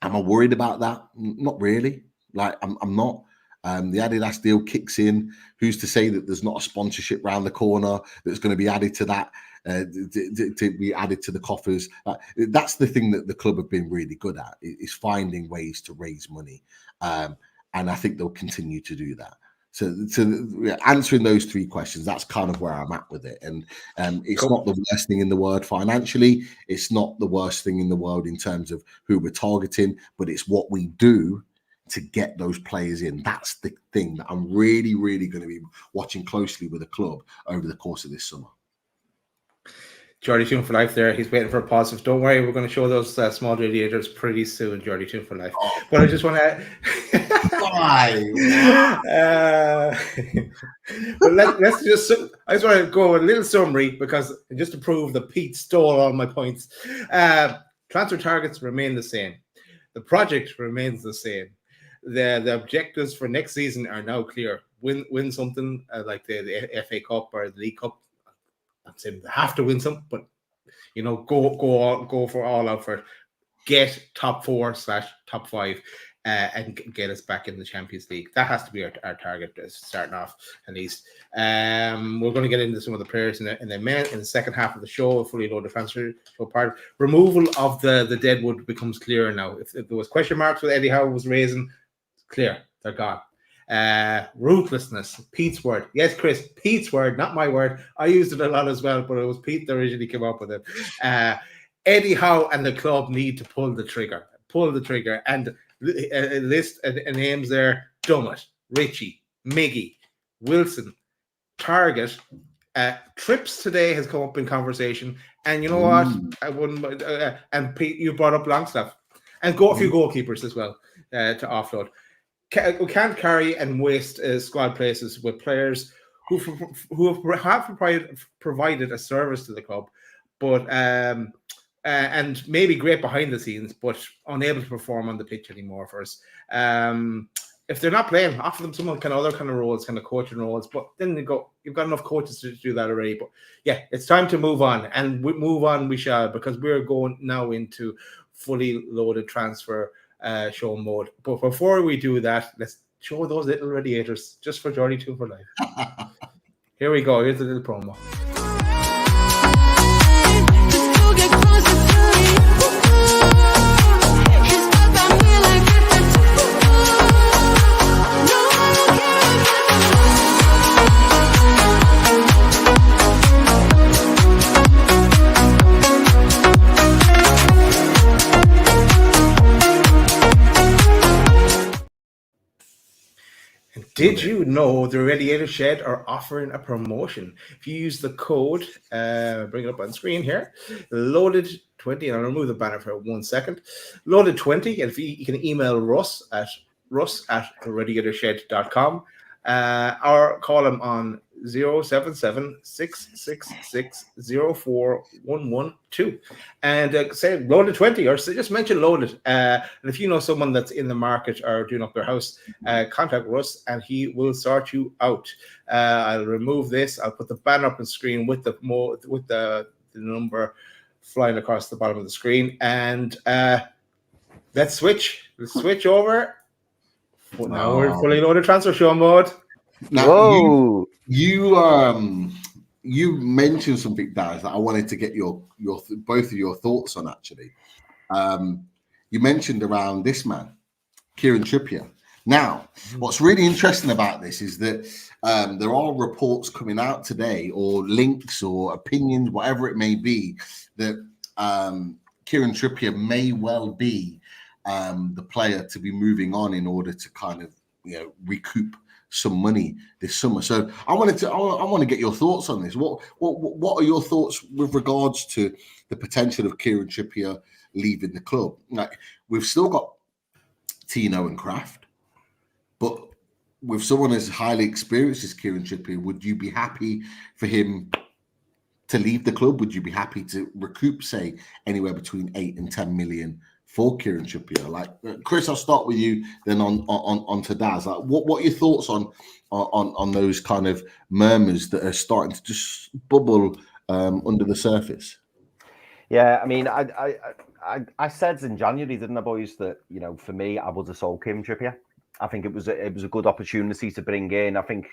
am I worried about that? Not really. Like I'm not. The Adidas deal kicks in. Who's to say that there's not a sponsorship round the corner that's going to be added to that, to be added to the coffers? That's the thing that the club have been really good at, is finding ways to raise money. And I think they'll continue to do that. So answering those three questions, that's kind of where I'm at with it. And it's not the worst thing in the world financially. It's not the worst thing in the world in terms of who we're targeting, but it's what we do to get those players in. That's the thing that I'm really, really going to be watching closely with the club over the course of this summer. Geordie Tune for Life there. He's waiting for a positive. Don't worry, we're going to show those small radiators pretty soon, Geordie Tune for Life. But I just want to... but let's just... I just want to go a little summary, because just to prove that Pete stole all my points. Transfer targets remain the same. The project remains the same. The objectives for next season are now clear. Win something like the FA Cup or the League Cup. I'm saying they have to win some, but go for all out for it. Get top 4/top 5 and get us back in the Champions League. That has to be our target, starting off at least. We're going to get into some of the players in the second half of the show, a fully loaded transfer show part. Removal of the Deadwood becomes clearer now. If there was question marks with Eddie Howe was raising, clear, they're gone. Ruthlessness, Pete's word. Yes, Chris, Pete's word, not my word. I used it a lot as well, but it was Pete that originally came up with it. Eddie Howe and the club need to pull the trigger, and a list of names there: Dummett, Richie, Miggy, Wilson, Target. Trips today has come up in conversation, and you know what? I wouldn't. And Pete, you brought up Longstaff, and a few goalkeepers as well to offload. We can't carry and waste squad places with players who have provided a service to the club, but and maybe great behind the scenes, but unable to perform on the pitch anymore for us. If they're not playing, offer them some other kind of roles, kind of coaching roles. But then you've got enough coaches to do that already. But yeah, it's time to move on, and move on we shall, because we're going now into fully loaded transfer show mode. But before we do that, let's show those little radiators just for Geordie Tune for Life. Here we go. Here's a little promo. Did you know the Radiator Shed are offering a promotion? If you use the code, bring it up on screen here, Loaded20, and I'll remove the banner for 1 second. Loaded20, and if you can email Russ at radiatorshed.com, or call him on 077-666-04112, and say Loaded20, or just mention Loaded. And if you know someone that's in the market or doing up their house, contact Russ and he will sort you out. I'll remove this. I'll put the banner up on screen with the number flying across the bottom of the screen, and let's switch over. Now we're fully loaded transfer show mode. Now, you mentioned something, Daz, that I wanted to get your both of your thoughts on. Actually, you mentioned around this man, Kieran Trippier. Now, what's really interesting about this is that there are reports coming out today, or links, or opinions, whatever it may be, that Kieran Trippier may well be the player to be moving on in order to kind of recoup some money this summer. So I want to get your thoughts on this. What are your thoughts with regards to the potential of Kieran Trippier leaving the club? Like, we've still got Tino and Kraft, but with someone as highly experienced as Kieran Trippier, would you be happy for him to leave the club? Would you be happy to recoup, say, anywhere between 8 and 10 million for Kieran Trippier? Like, Chris, I'll start with you, then on to Daz. Like, what are your thoughts on those kind of murmurs that are starting to just bubble under the surface? Yeah, I mean, I said in January, didn't I, boys, that, you know, for me, I would have sold Kieran Trippier. I think it was a good opportunity to bring in. I think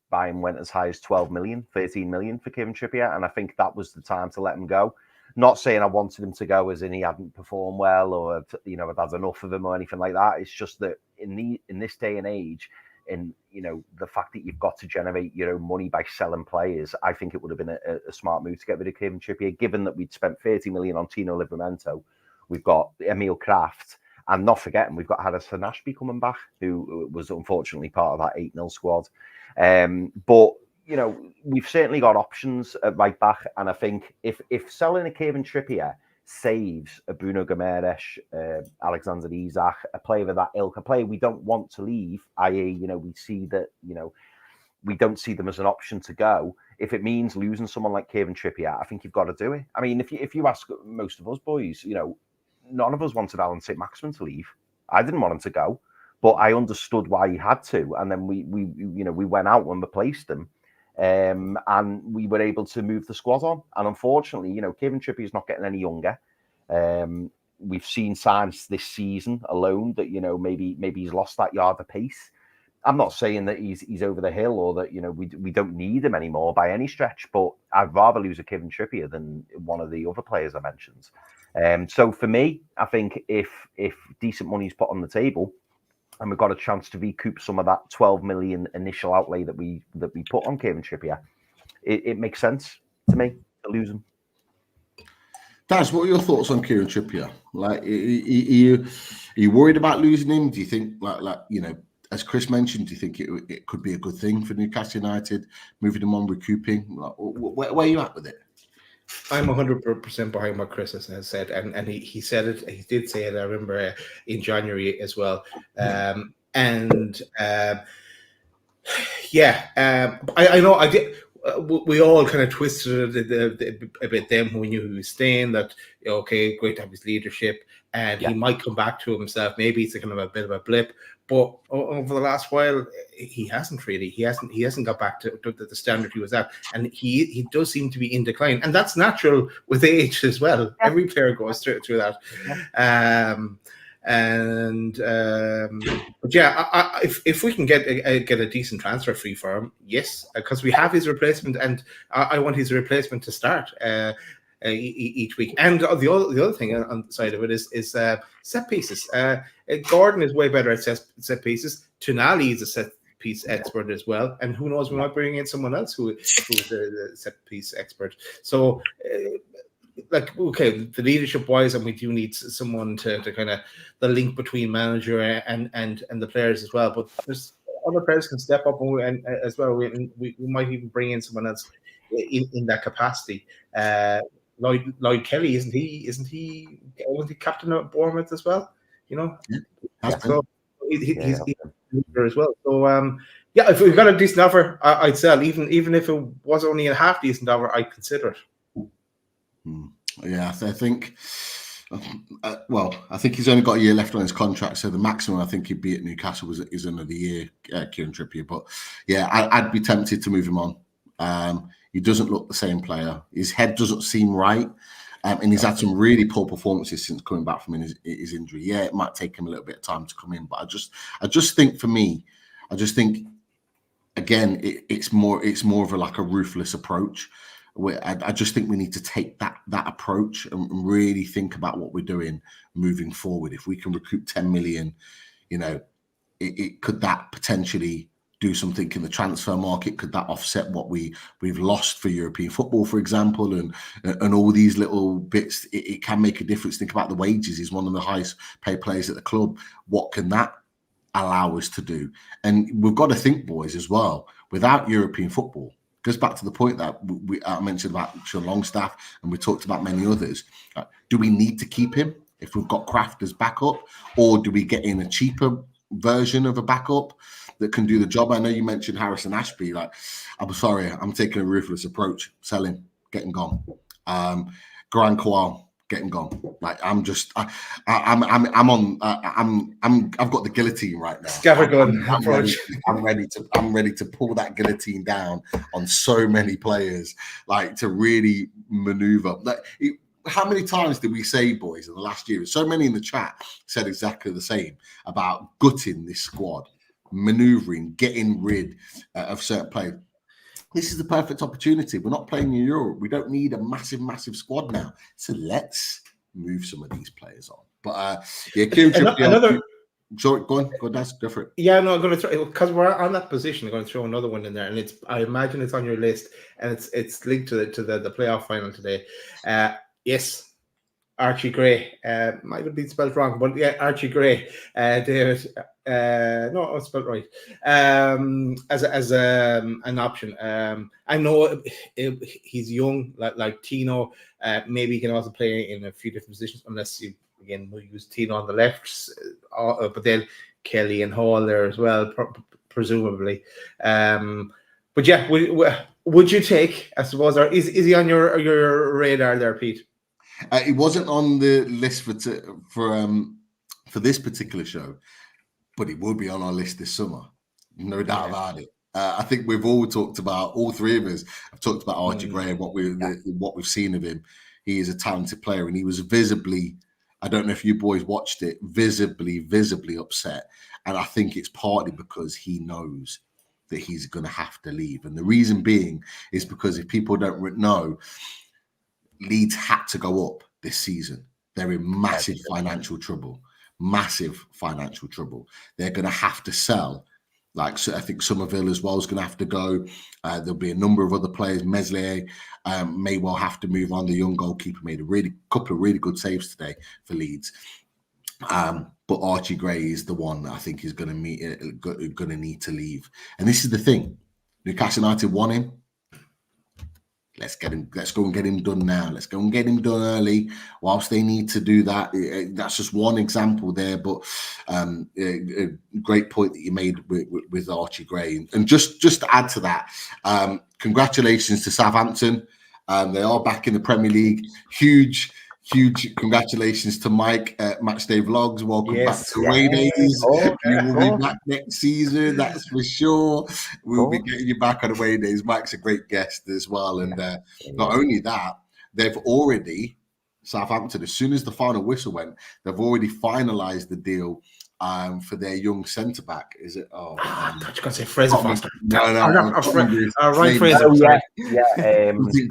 buying went as high as 12 million, 13 million for Kieran Trippier, and I think that was the time to let him go. Not saying I wanted him to go as in he hadn't performed well or, you know, I'd had enough of him or anything like that. It's just that in this day and age, in, you know, the fact that you've got to generate your own money by selling players, I think it would have been a smart move to get rid of Kieran Trippier, given that we'd spent 30 million on Tino Livramento. We've got Emil Kraft, and not forgetting we've got Harrison Ashby coming back, who was unfortunately part of that 8-0 squad. But, you know, we've certainly got options at right back, and I think if selling a Kieran Trippier saves a Bruno Guimaraes, Alexander Isak, a player of that ilk, a player we don't want to leave, i.e., you know, we see that, you know, we don't see them as an option to go. If it means losing someone like Kieran Trippier, I think you've got to do it. I mean, if you ask most of us boys, you know, none of us wanted Alan St-Maximin to leave. I didn't want him to go, but I understood why he had to. And then we went out and replaced him. And we were able to move the squad on. And unfortunately, you know, Kieran Trippier is not getting any younger. We've seen signs this season alone that, you know, maybe he's lost that yard of pace. I'm not saying that he's over the hill or that, you know, we don't need him anymore by any stretch, but I'd rather lose a Kieran Trippier than one of the other players I mentioned. So for me, I think if decent money is put on the table and we've got a chance to recoup some of that 12 million initial outlay that we put on Kieran Trippier, it makes sense to me to lose him. Daz, what are your thoughts on Kieran Trippier? Like, are you worried about losing him? Do you think, like you know, as Chris mentioned, do you think it could be a good thing for Newcastle United, moving him on, recouping? Like, where are you at with it? I'm 100% behind what Chris has said, and he said it. He did say it. I remember in January as well. I know I did. We all kind of twisted it a bit then when we knew he was staying. That okay, great to have his leadership, and he might come back to himself. Maybe it's a kind of a bit of a blip, but over the last while, he hasn't really. He hasn't got back to the standard he was at, and he does seem to be in decline, and that's natural with age as well. Yeah. Every player goes through that. Yeah. But yeah, if we can get a decent transfer fee for him, yes, because we have his replacement, and I want his replacement to start each week. And the other thing on the side of it is set pieces. Gordon is way better at set pieces. Tonali is a set piece expert as well, and who knows, we might bring in someone else who's a set piece expert. So. Like, okay, the leadership wise, and we do need someone to kind of the link between manager and the players as well. But there's other players can step up and as well. We might even bring in someone else in that capacity. Lloyd Kelly, wasn't he captain of Bournemouth as well? You know, so he's leader as well. So yeah, if we've got a decent offer, I'd sell. Even if it was only a half decent offer, I'd consider it. Yeah, I think. I think he's only got a year left on his contract, so the maximum I think he'd be at Newcastle is another year, Kieran Trippier. But yeah, I'd be tempted to move him on. He doesn't look the same player. His head doesn't seem right, and he's had some really poor performances since coming back from his injury. Yeah, it might take him a little bit of time to come in, but I just think for me, again, it's more of a ruthless approach. I just think we need to take that approach and really think about what we're doing moving forward. If we can recoup 10 million, you know, it could that potentially do something in the transfer market? Could that offset what we've lost for European football, for example, and all these little bits? It can make a difference. Think about the wages. He's one of the highest paid players at the club. What can that allow us to do? And we've got to think, boys, as well, without European football. Goes back to the point that I mentioned about Sean Longstaff, and we talked about many others. Do we need to keep him if we've got Kraft as backup, or do we get in a cheaper version of a backup? that can do the job. I know you mentioned Harrison Ashby. Like, I'm sorry, I'm taking a ruthless approach. Sell him, get him gone. Grand Kowal, get him gone. Like, I'm just, I've got the guillotine right now. Scattergun approach. I'm ready to pull that guillotine down on so many players, like, to really maneuver. Like, how many times did we say, boys, in the last year? So many in the chat said exactly the same about gutting this squad, maneuvering, getting rid of certain players. This is the perfect opportunity. We're not playing in Europe. We don't need a massive squad now. So let's move some of these players on. But Kieran Trippier. Sorry, go on, that's different. Yeah, no, I'm going to throw, because we're on that position. I'm going to throw another one in there, and I imagine it's on your list, and it's linked to the playoff final today. Yes, Archie Gray. Might have been spelled wrong, but yeah, Archie Gray. David. No, I spelled right. As an option. I know he's young, like Tino. Maybe he can also play in a few different positions, unless you again we use Tino on the left, but then Kelly and Hall there as well, presumably. But yeah, would you take? I suppose, or is he on your radar there, Pete? He wasn't on the list for this particular show, but it will be on our list this summer, no doubt about it. I think we've all three of us have talked about Archie Gray and what we've seen of him. He is a talented player, and he was visibly, I don't know if you boys watched it, visibly upset. And I think it's partly because he knows that he's going to have to leave. And the reason being is because, if people don't know, Leeds had to go up this season. They're in massive financial trouble. They're going to have to sell. Like, so I think Somerville as well is going to have to go. There'll be a number of other players. Meslier may well have to move on. The young goalkeeper made a couple of really good saves today for Leeds. But Archie Gray is the one that I think is going to need to leave. And this is the thing: Newcastle United want him. Let's go and get him done now. Let's go and get him done early, whilst they need to do that. That's just one example there, but a great point that you made with Archie Gray. And just to add to that, congratulations to Southampton. They are back in the Premier League. Huge congratulations to Mike at Matchday Vlogs. Welcome back to Away Days. You will be back next season, that's for sure. We'll be getting you back on Away Days. Mike's a great guest as well. And not only that, they've already, Southampton, as soon as the final whistle went, they've already finalised the deal for their young centre back. Is it? I thought you were going to say Fraser Foster. No. Ryan Fraser.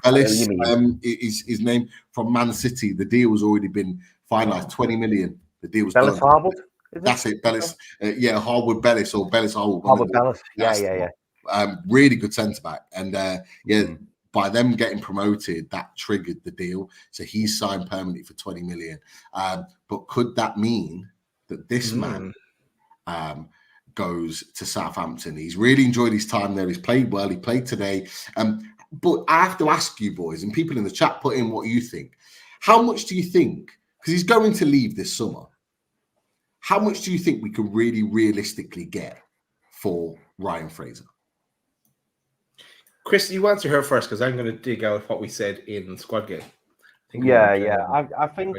Bellis, his name, from Man City. The deal has already been finalised. 20 million. The deal was Bellis done. Harwood. That's it, Bellis. Harwood Bellis or Bellis Harwood. Harwood Bellis. Yeah. Really good centre back, and by them getting promoted, that triggered the deal. So he's signed permanently for 20 million. But could that mean that this man goes to Southampton? He's really enjoyed his time there. He's played well. He played today. But I have to ask you boys, and people in the chat, put in what you think. How much do you think, because he's going to leave this summer, how much do you think we can really realistically get for Ryan Fraser? Chris, you answer her first, because I'm going to dig out what we said in Squad Game. I think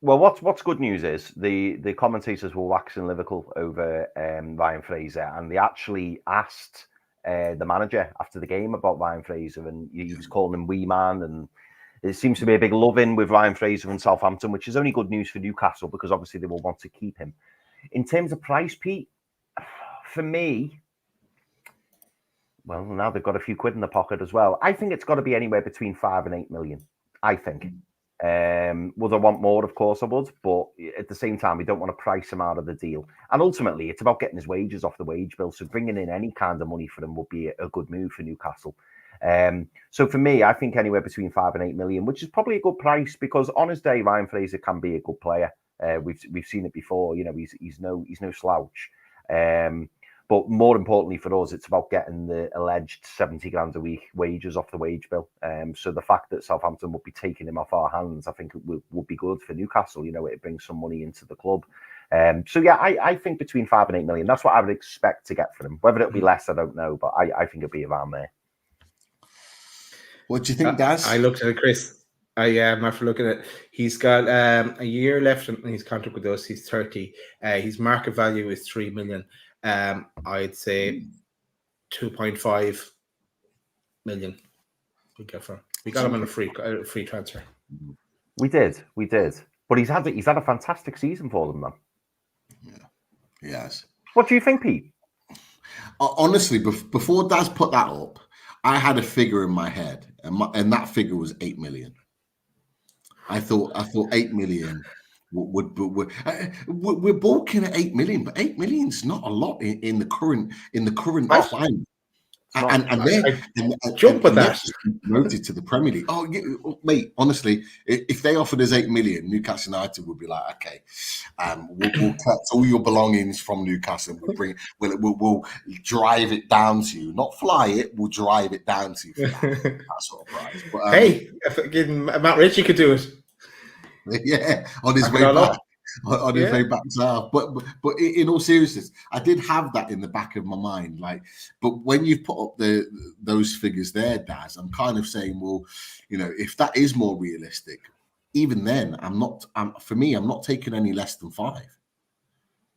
well, what's good news is the commentators were waxing lyrical over Ryan Fraser, and they actually asked the manager after the game about Ryan Fraser, and he was calling him wee man, and it seems to be a big love-in with Ryan Fraser and Southampton, which is only good news for Newcastle, because obviously they will want to keep him. In terms of price, Pete, for me, well, now they've got a few quid in the pocket as well. I think it's got to be anywhere between 5 and 8 million, I think. Would I want more? Of course I would, but at the same time, we don't want to price him out of the deal. And ultimately, it's about getting his wages off the wage bill. So bringing in any kind of money for him would be a good move for Newcastle. So for me, I think anywhere between 5 and 8 million, which is probably a good price, because on his day, Ryan Fraser can be a good player. We've seen it before. You know, he's no slouch. But more importantly for us, it's about getting the alleged 70 grand a week wages off the wage bill. So the fact that Southampton would be taking him off our hands, I think it would be good for Newcastle. You know, it brings some money into the club. So yeah, I think between 5 and 8 million. That's what I would expect to get for him. Whether it'll be less, I don't know, but I think it'll be around there. What do you think, Daz? I looked at it, Chris. After looking at it, he's got a year left in his contract with us. He's 30. His market value is 3 million. I'd say 2.5 million. We got him on a free transfer. We did, but he's had a fantastic season for them, though. Yeah, he has. What do you think, Pete? Honestly, before Daz put that up, I had a figure in my head, and that figure was 8 million. I thought 8 million would we're balking at 8 million, but 8 million is not a lot in the current climate. And they're promoted to the Premier League. Oh, mate, honestly, if they offered us 8 million, Newcastle United would be like, okay, we'll collect all your belongings from Newcastle. We'll drive it down to you, not fly it. We'll drive it down to you for that sort of price. But, hey, if Matt Ritchie could do it, yeah, on his way back. On his way back south, but in all seriousness, I did have that in the back of my mind. But when you've put up those figures there, Daz, I'm kind of saying, well, you know, if that is more realistic, even then, I'm not taking any less than 5.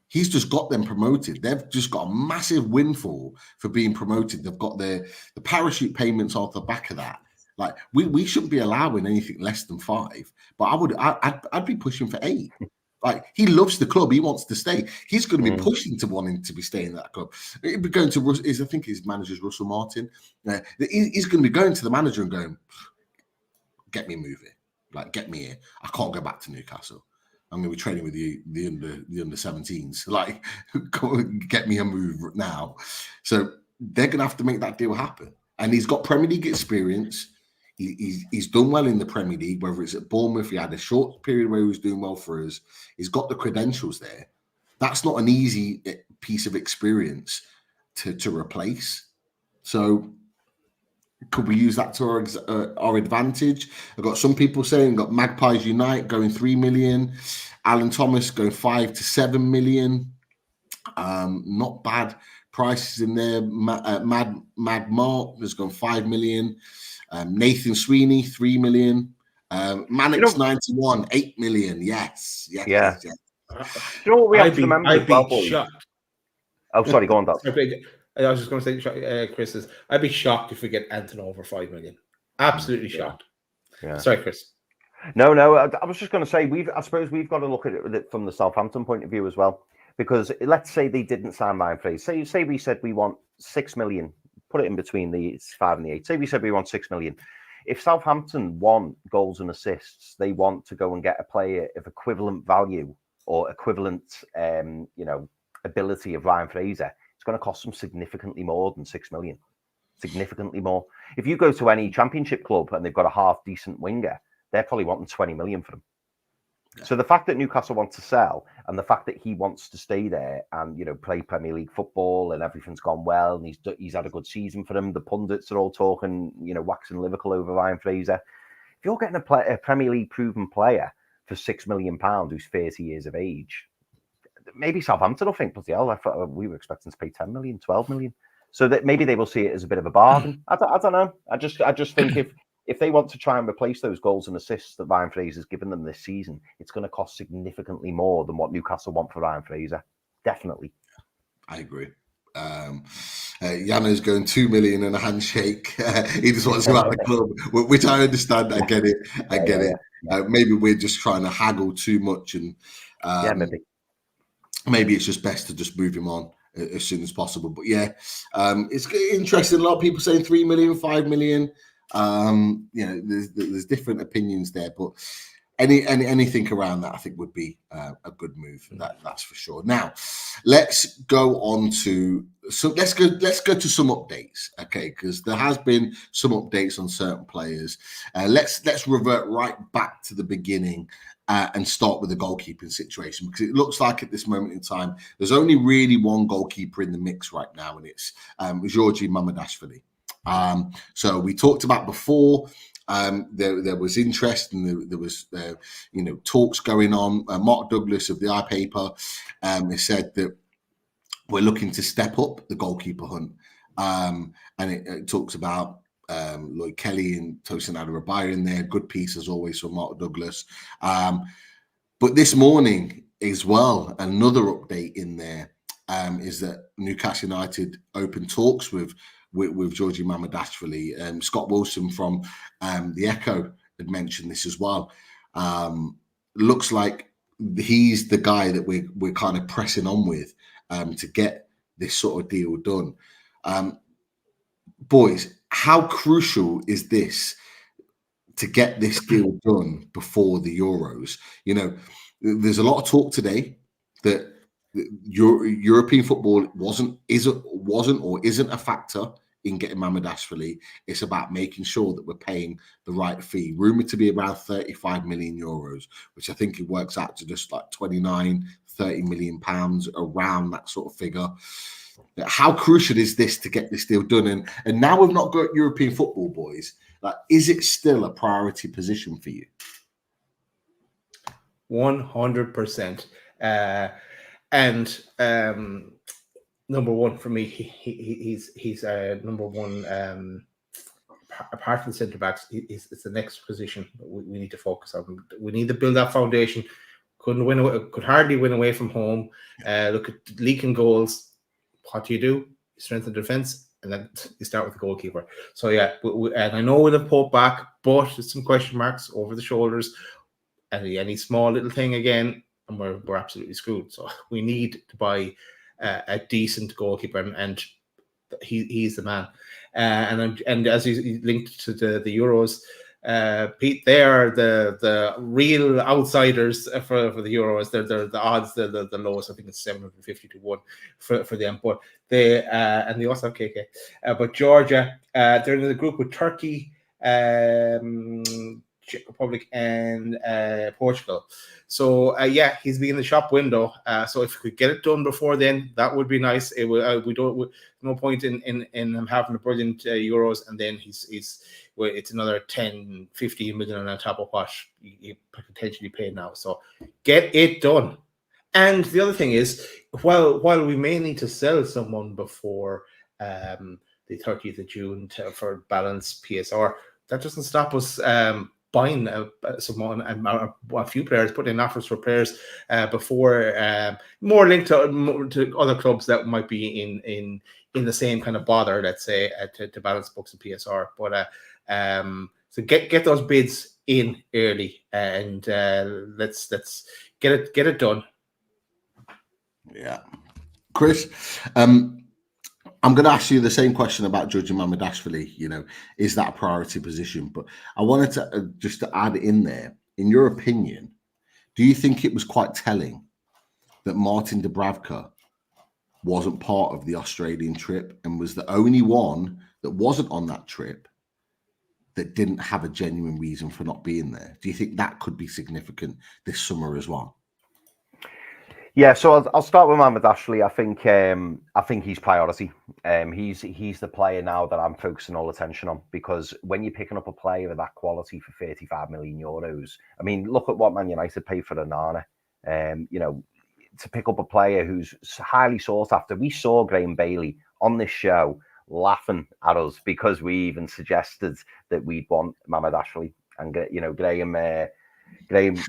He's just got them promoted. They've just got a massive windfall for being promoted. They've got the parachute payments off the back of that. Like we shouldn't be allowing anything less than 5. But I'd be pushing for 8. Like, he loves the club. He wants to stay. He's going to be pushing to wanting to be staying in that club. He'll be going to I think his manager's Russell Martin. He's going to be going to the manager and going, get me moving. Like, get me here. I can't go back to Newcastle. I'm going to be training with the under 17s. Like, get me a move now. So they're going to have to make that deal happen. And he's got Premier League experience. He's done well in the Premier League, whether it's at Bournemouth. He had a short period where he was doing well for us. He's got the credentials there. That's not an easy piece of experience to replace. So could we use that to our advantage? I've got some people saying, got Magpies Unite going 3 million. Alan Thomas going 5 to 7 million. Not bad prices in there. Mad Mark has gone 5 million. Nathan Sweeney, 3 million. Mannix 91, 8 million. Yes. You know what we have to remember? I'd be shocked. Oh, sorry, go on, Doc. I was just going to say, Chris, I'd be shocked if we get Anton over 5 million. Absolutely shocked. Yeah. Sorry, Chris. No. I was just going to say, I suppose we've got to look at it from the Southampton point of view as well. Because let's say they didn't sign Ryan Fraser. Say we said we want 6 million. Put it in between the 5 and the 8. Say we said we want 6 million. If Southampton want goals and assists, they want to go and get a player of equivalent value or equivalent, ability of Ryan Fraser. It's going to cost them significantly more than 6 million. Significantly more. If you go to any championship club and they've got a half decent winger, they're probably wanting 20 million for them. So the fact that Newcastle wants to sell and the fact that he wants to stay there and, play Premier League football and everything's gone well and he's had a good season for them. The pundits are all talking, waxing lyrical over Ryan Fraser. If you're getting a Premier League proven player for £6 million who's 30 years of age, maybe Southampton will think, bloody hell, I thought we were expecting to pay 10 million, 12 million. So that maybe they will see it as a bit of a bargain. I don't know. I just think if they want to try and replace those goals and assists that Ryan Fraser's given them this season, it's going to cost significantly more than what Newcastle want for Ryan Fraser. Definitely. I agree. Yana's going 2 million and a handshake. He just wants to go out of the club, which I understand. I get it. Maybe we're just trying to haggle too much, and maybe it's just best to just move him on as soon as possible. But it's interesting. A lot of people saying 3 million, 5 million. There's different opinions there, but anything around that I think would be a good move. That's for sure. Now let's go on to let's go to some updates, okay? Because there has been some updates on certain players. Let's revert right back to the beginning and start with the goalkeeping situation, because it looks like at this moment in time, there's only really one goalkeeper in the mix right now, and it's Georgi Mamardashvili. So we talked about before, there was interest and there was talks going on. Mark Douglas of the iPaper has said that we're looking to step up the goalkeeper hunt, and it talks about Lloyd Kelly and Tosin Adarabioyo in there. Good piece as always from Mark Douglas. But this morning as well, another update in there is that Newcastle United opened talks with Georgi Mamardashvili. Scott Wilson from the Echo had mentioned this as well. Looks like he's the guy that we're kind of pressing on with to get this sort of deal done. Boys, how crucial is this to get this deal done before the Euros? There's a lot of talk today that European football wasn't or isn't a factor in getting Mamardashvili. It's about making sure that we're paying the right fee. Rumored to be around 35 million euros, which I think it works out to just like 29, 30 million pounds, around that sort of figure. How crucial is this to get this deal done? And now we've not got European football, boys. Like, is it still a priority position for you? 100%. And number one for me, he's number one. Apart from the centre backs, it's the next position we need to focus on. We need to build that foundation. Could hardly win away from home. Look at leaking goals. What do? You strengthen the defence, and then you start with the goalkeeper. So yeah, and I know we'll have Pope back, but there's some question marks over the shoulders, and any small little thing again, and we're absolutely screwed. So we need to buy a decent goalkeeper, and he's the man. And as he's linked to the Euros, Pete, they are the real outsiders for the Euros. They're the odds, the lowest. I think it's 750 to 1 for them. But they and they also have KK. But Georgia, they're in the group with Turkey, Czech Republic, and Portugal. So yeah, he's been in the shop window. So if we could get it done before then, that would be nice. No point in him having a brilliant Euros, and then it's another 10, 15 million on top of what you potentially pay now. So get it done. And the other thing is, while we may need to sell someone before the 30th of June for balance PSR, that doesn't stop us buying someone and a few players, putting in offers for players before, more linked to other clubs that might be in the same kind of bother, let's say, to balance books and PSR. But so get those bids in early, and let's get it done. Yeah, Chris, I'm going to ask you the same question about Georgi Mamardashvili. Is that a priority position? But I wanted to just to add in there, in your opinion, do you think it was quite telling that Martin Dubravka wasn't part of the Australian trip and was the only one that wasn't on that trip that didn't have a genuine reason for not being there? Do you think that could be significant this summer as well? Yeah, so I'll start with Mamardashvili. I think he's priority. He's the player now that I'm focusing all attention on, because when you're picking up a player of that quality for 35 million euros, I mean, look at what Man United paid for Onana. To pick up a player who's highly sought after. We saw Graham Bailey on this show laughing at us because we even suggested that we'd want Mamardashvili, and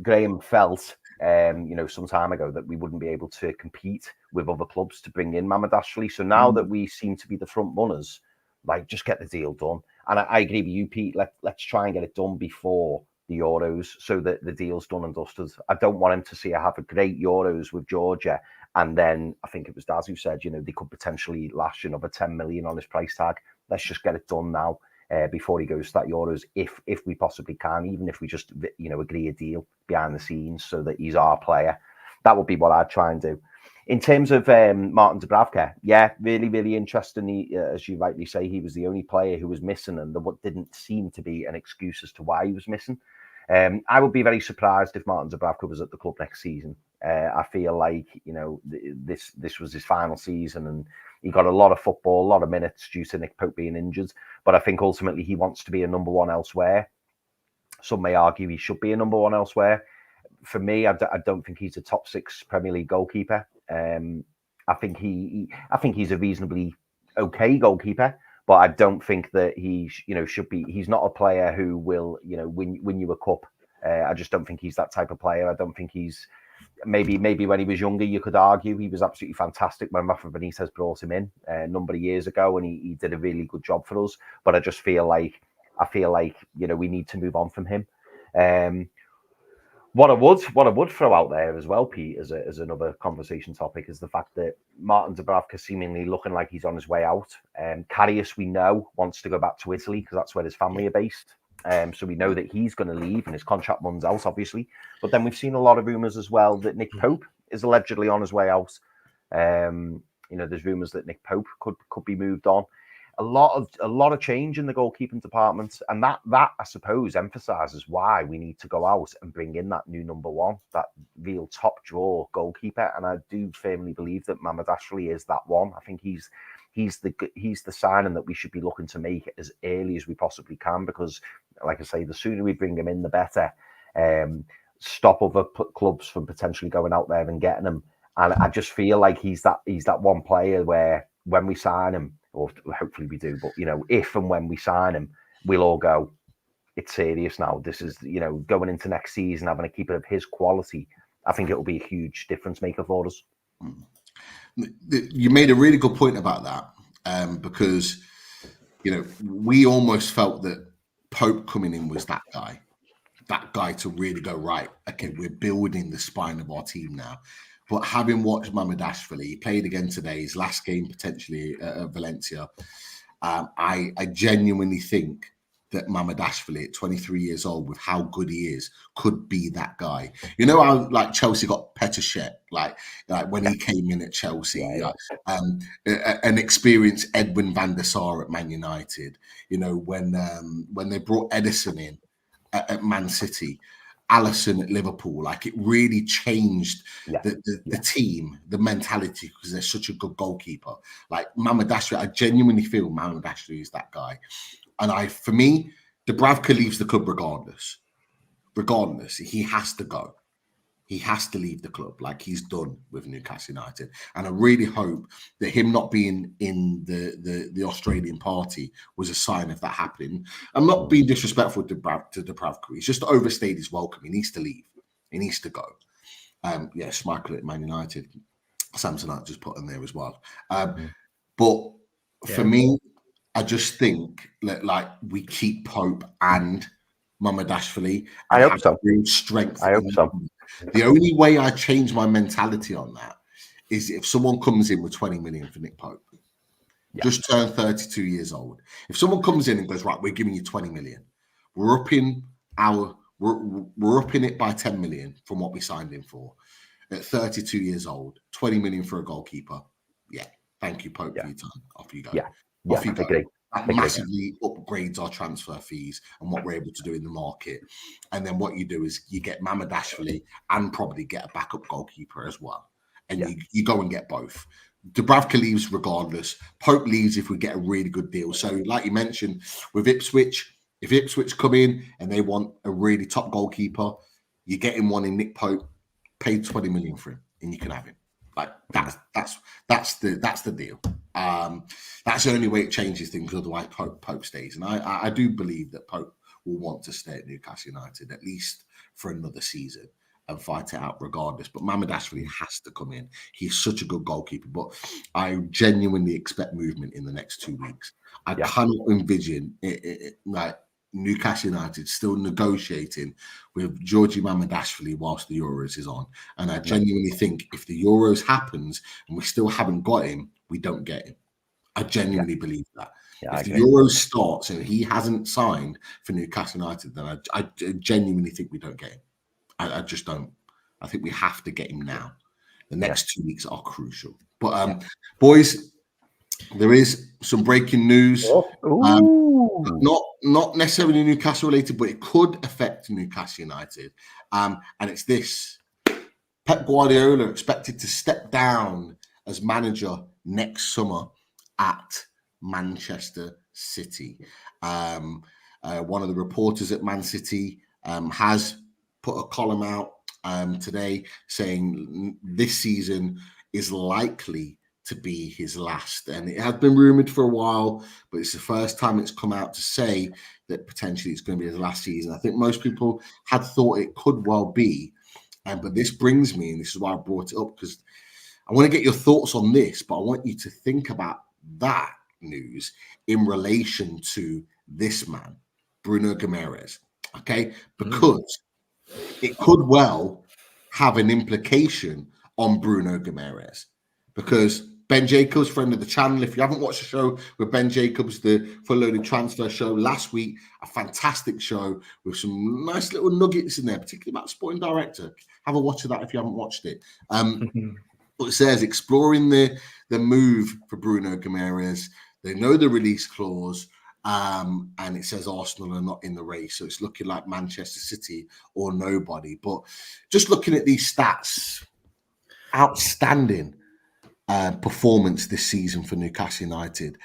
Graham felt some time ago that we wouldn't be able to compete with other clubs to bring in Mamardashvili. So now that we seem to be the front runners, just get the deal done. And I agree with you, Pete. Let's try and get it done before the Euros so that the deal's done and dusted. I don't want him to see have a great Euros with Georgia, and then I think it was Daz who said, they could potentially lash another 10 million on his price tag. Let's just get it done now before he goes to that Euros, if we possibly can, even if we just agree a deal behind the scenes so that he's our player. That would be what I'd try and do. In terms of Martin Dubravka, yeah, really, really interesting. As you rightly say, he was the only player who was missing, and there didn't seem to be an excuse as to why he was missing. I would be very surprised if Martin Dubravka was at the club next season. I feel like, you know, this was his final season, and he got a lot of football, a lot of minutes due to Nick Pope being injured. But I think ultimately he wants to be a number one elsewhere. Some may argue he should be a number one elsewhere. For me, I don't think he's a top 6 Premier League goalkeeper. I think he's a reasonably okay goalkeeper, but I don't think that he, you know, should be. He's not a player who will, you know, win you a cup. I just don't think he's that type of player. I don't think he's. Maybe when he was younger, you could argue he was absolutely fantastic when Rafa Benitez brought him in a number of years ago, and he did a really good job for us. But I just feel like you know, we need to move on from him. What I would throw out there as well, Pete, as another conversation topic, is the fact that Martin Dubravka seemingly looking like he's on his way out. Karius, we know, wants to go back to Italy because that's where his family are based. So we know that he's going to leave and his contract runs out, obviously. But then we've seen a lot of rumours as well that Nick Pope is allegedly on his way out. You know, there's rumours that Nick Pope could be moved on. A lot of change in the goalkeeping department, and that I suppose emphasises why we need to go out and bring in that new number one, that real top draw goalkeeper. And I do firmly believe that Mamardashvili is that one. I think he's the signing that we should be looking to make as early as we possibly can, because, like I say, the sooner we bring him in, the better. Stop other clubs from potentially going out there and getting him. And I just feel like he's that one player where when we sign him, or hopefully we do, but, you know, if and when we sign him, we'll all go, it's serious now. This is, you know, going into next season, having a keeper of his quality, I think it will be a huge difference maker for us. You made a really good point about that, because, you know, we almost felt that Pope coming in was that guy to really go, right, okay, we're building the spine of our team now. But having watched Mamardashvili, he played again today, his last game potentially at Valencia, I genuinely think that Mamardashvili at 23 years old, with how good he is, could be that guy. You know how, like, Chelsea got Petr Cech, like when he came in at Chelsea, an experienced Edwin van der Sar at Man United. You know, when they brought Edison in at Man City, Alisson at Liverpool, like, it really changed the team, the mentality, because they're such a good goalkeeper. Like Mamardashvili, I genuinely feel Mamardashvili is that guy. And for me, Dubravka leaves the club regardless. Regardless, he has to go. He has to leave the club. Like, he's done with Newcastle United. And I really hope that him not being in the Australian party was a sign of that happening. I'm not being disrespectful to Dubravka. He's just overstayed his welcome. He needs to leave. He needs to go. Schmeichel at Man United. Samsonite just put in there as well. But for me, I just think that, like, we keep Pope and Mamardashvili. I hope so. Real strength. I hope so. The only way I change my mentality on that is if someone comes in with 20 million for Nick Pope, just turned 32 years old. If someone comes in and goes, right, we're giving you 20 million, we're upping it by 10 million from what we signed him for. At 32 years old, 20 million for a goalkeeper. Yeah, thank you, Pope, for your time. Off you go. Off you go. That massively upgrades our transfer fees and what we're able to do in the market. And then what you do is you get Mamardashvili and probably get a backup goalkeeper as well. And you go and get both. Dubravka leaves regardless. Pope leaves if we get a really good deal. So, like you mentioned, with Ipswich, if Ipswich come in and they want a really top goalkeeper, you're getting one in Nick Pope, pay 20 million for him, and you can have him. Like, that's the deal. That's the only way it changes things. Otherwise, Pope stays, and I do believe that Pope will want to stay at Newcastle United at least for another season and fight it out regardless. But Mamardashvili has to come in. He's such a good goalkeeper. But I genuinely expect movement in the next 2 weeks. I cannot envision like Newcastle United still negotiating with Georgi Mamardashvili whilst the Euros is on. And I genuinely think if the Euros happens and we still haven't got him, we don't get him. I genuinely believe that. If the Euros starts and he hasn't signed for Newcastle United, then I genuinely think we don't get him. I just don't. I think we have to get him now. The next 2 weeks are crucial. But boys, There is some breaking news. Ooh. Not necessarily Newcastle related, but it could affect Newcastle United. And it's this: Pep Guardiola expected to step down as manager next summer at Manchester City. One of the reporters at Man City has put a column out today saying this season is likely to be his last. And it had been rumoured for a while, but it's the first time it's come out to say that potentially it's going to be his last season. I think most people had thought it could well be. But this brings me, and this is why I brought it up, because I want to get your thoughts on this, but I want you to think about that news in relation to this man, Bruno Guimaraes, okay? Because it could well have an implication on Bruno Guimaraes, because Ben Jacobs, friend of the channel, if you haven't watched the show with Ben Jacobs, the Full Loaded Transfer show last week, a fantastic show with some nice little nuggets in there, particularly about Sporting Director. Have a watch of that if you haven't watched it. But it says exploring the move for Bruno Guimaraes. They know the release clause, and it says Arsenal are not in the race, so it's looking like Manchester City or nobody. But just looking at these stats, outstanding performance this season for Newcastle United.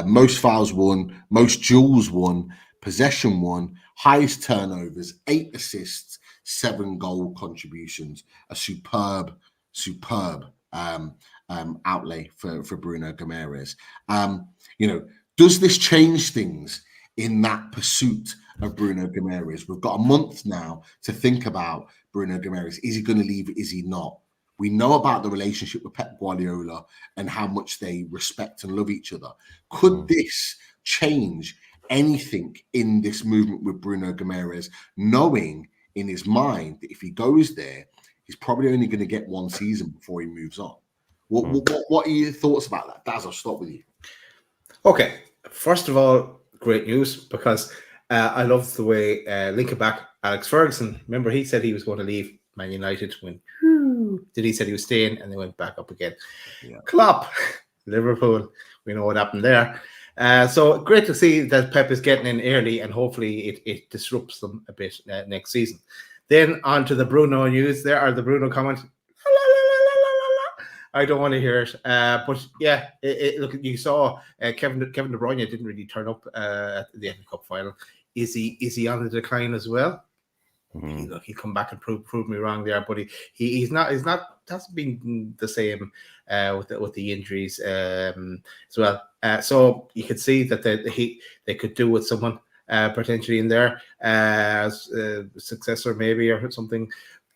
Most fouls won, most duels won, possession won, highest turnovers, 8 assists, 7 goal contributions. A superb outlay for Bruno Guimaraes. Does this change things in that pursuit of Bruno Guimaraes? We've got a month now to think about Bruno Guimaraes. Is he going to leave? Is he not? We know about the relationship with Pep Guardiola and how much they respect and love each other. Could this change anything in this movement with Bruno Guimaraes, knowing in his mind that if he goes there, he's probably only going to get one season before he moves on? What are your thoughts about that? Daz, I'll start with you. Okay, first of all, great news, because I love the way linking back Alex Ferguson. Remember, he said he was going to leave Man United when he said he was staying, and they went back up again. Yeah. Klopp, Liverpool, we know what happened there. So great to see that Pep is getting in early, and hopefully it disrupts them a bit next season. Then on to the Bruno news. There are the Bruno comments. I don't want to hear it. But yeah, look, you saw Kevin De Bruyne didn't really turn up at the FA Cup final. Is he on the decline as well? He'll come back and prove me wrong there, but he's not hasn't been the same with the injuries as well. So you could see that they could do with someone potentially in there as a successor maybe or something.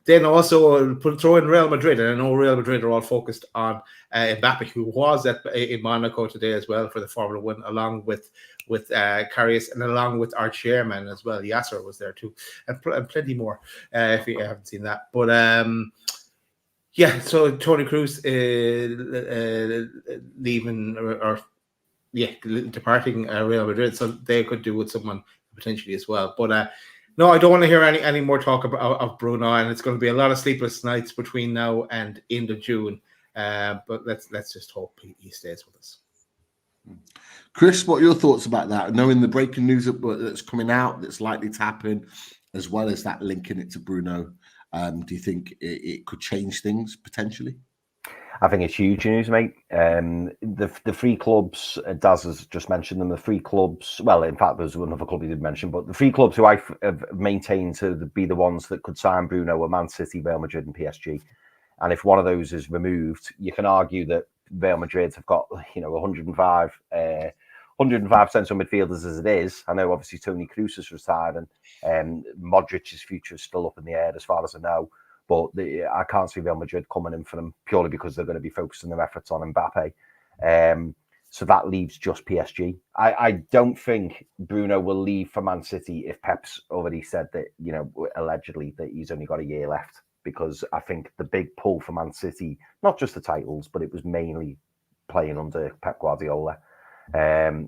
Then also throw in Real Madrid, and I know Real Madrid are all focused on Mbappe, who was in Monaco today as well for the Formula One, along with Karius, and along with our chairman as well. Yasser was there too, and plenty more if you haven't seen that. But yeah, so Toni Kroos leaving departing Real Madrid, so they could do with someone potentially as well. But no, I don't want to hear any more talk of Bruno, and it's going to be a lot of sleepless nights between now and end of June. But let's just hope he stays with us. Chris, what are your thoughts about that? Knowing the breaking news that's coming out, that's likely to happen, as well as that linking it to Bruno, do you think it could change things potentially? I think it's huge news, mate. The three clubs, Daz has just mentioned them, the three clubs, well, in fact, there's another club he did mention, but the three clubs who I have maintained to be the ones that could sign Bruno were Man City, Real Madrid and PSG. And if one of those is removed, you can argue that Real Madrid have got 105 central midfielders as it is. I know obviously Toni Kroos is retired, and Modric's future is still up in the air as far as I know. But I can't see Real Madrid coming in for them purely because they're going to be focusing their efforts on Mbappe. So that leaves just PSG. I don't think Bruno will leave for Man City if Pep's already said that, allegedly that he's only got a year left. Because I think the big pull for Man City, not just the titles, but it was mainly playing under Pep Guardiola.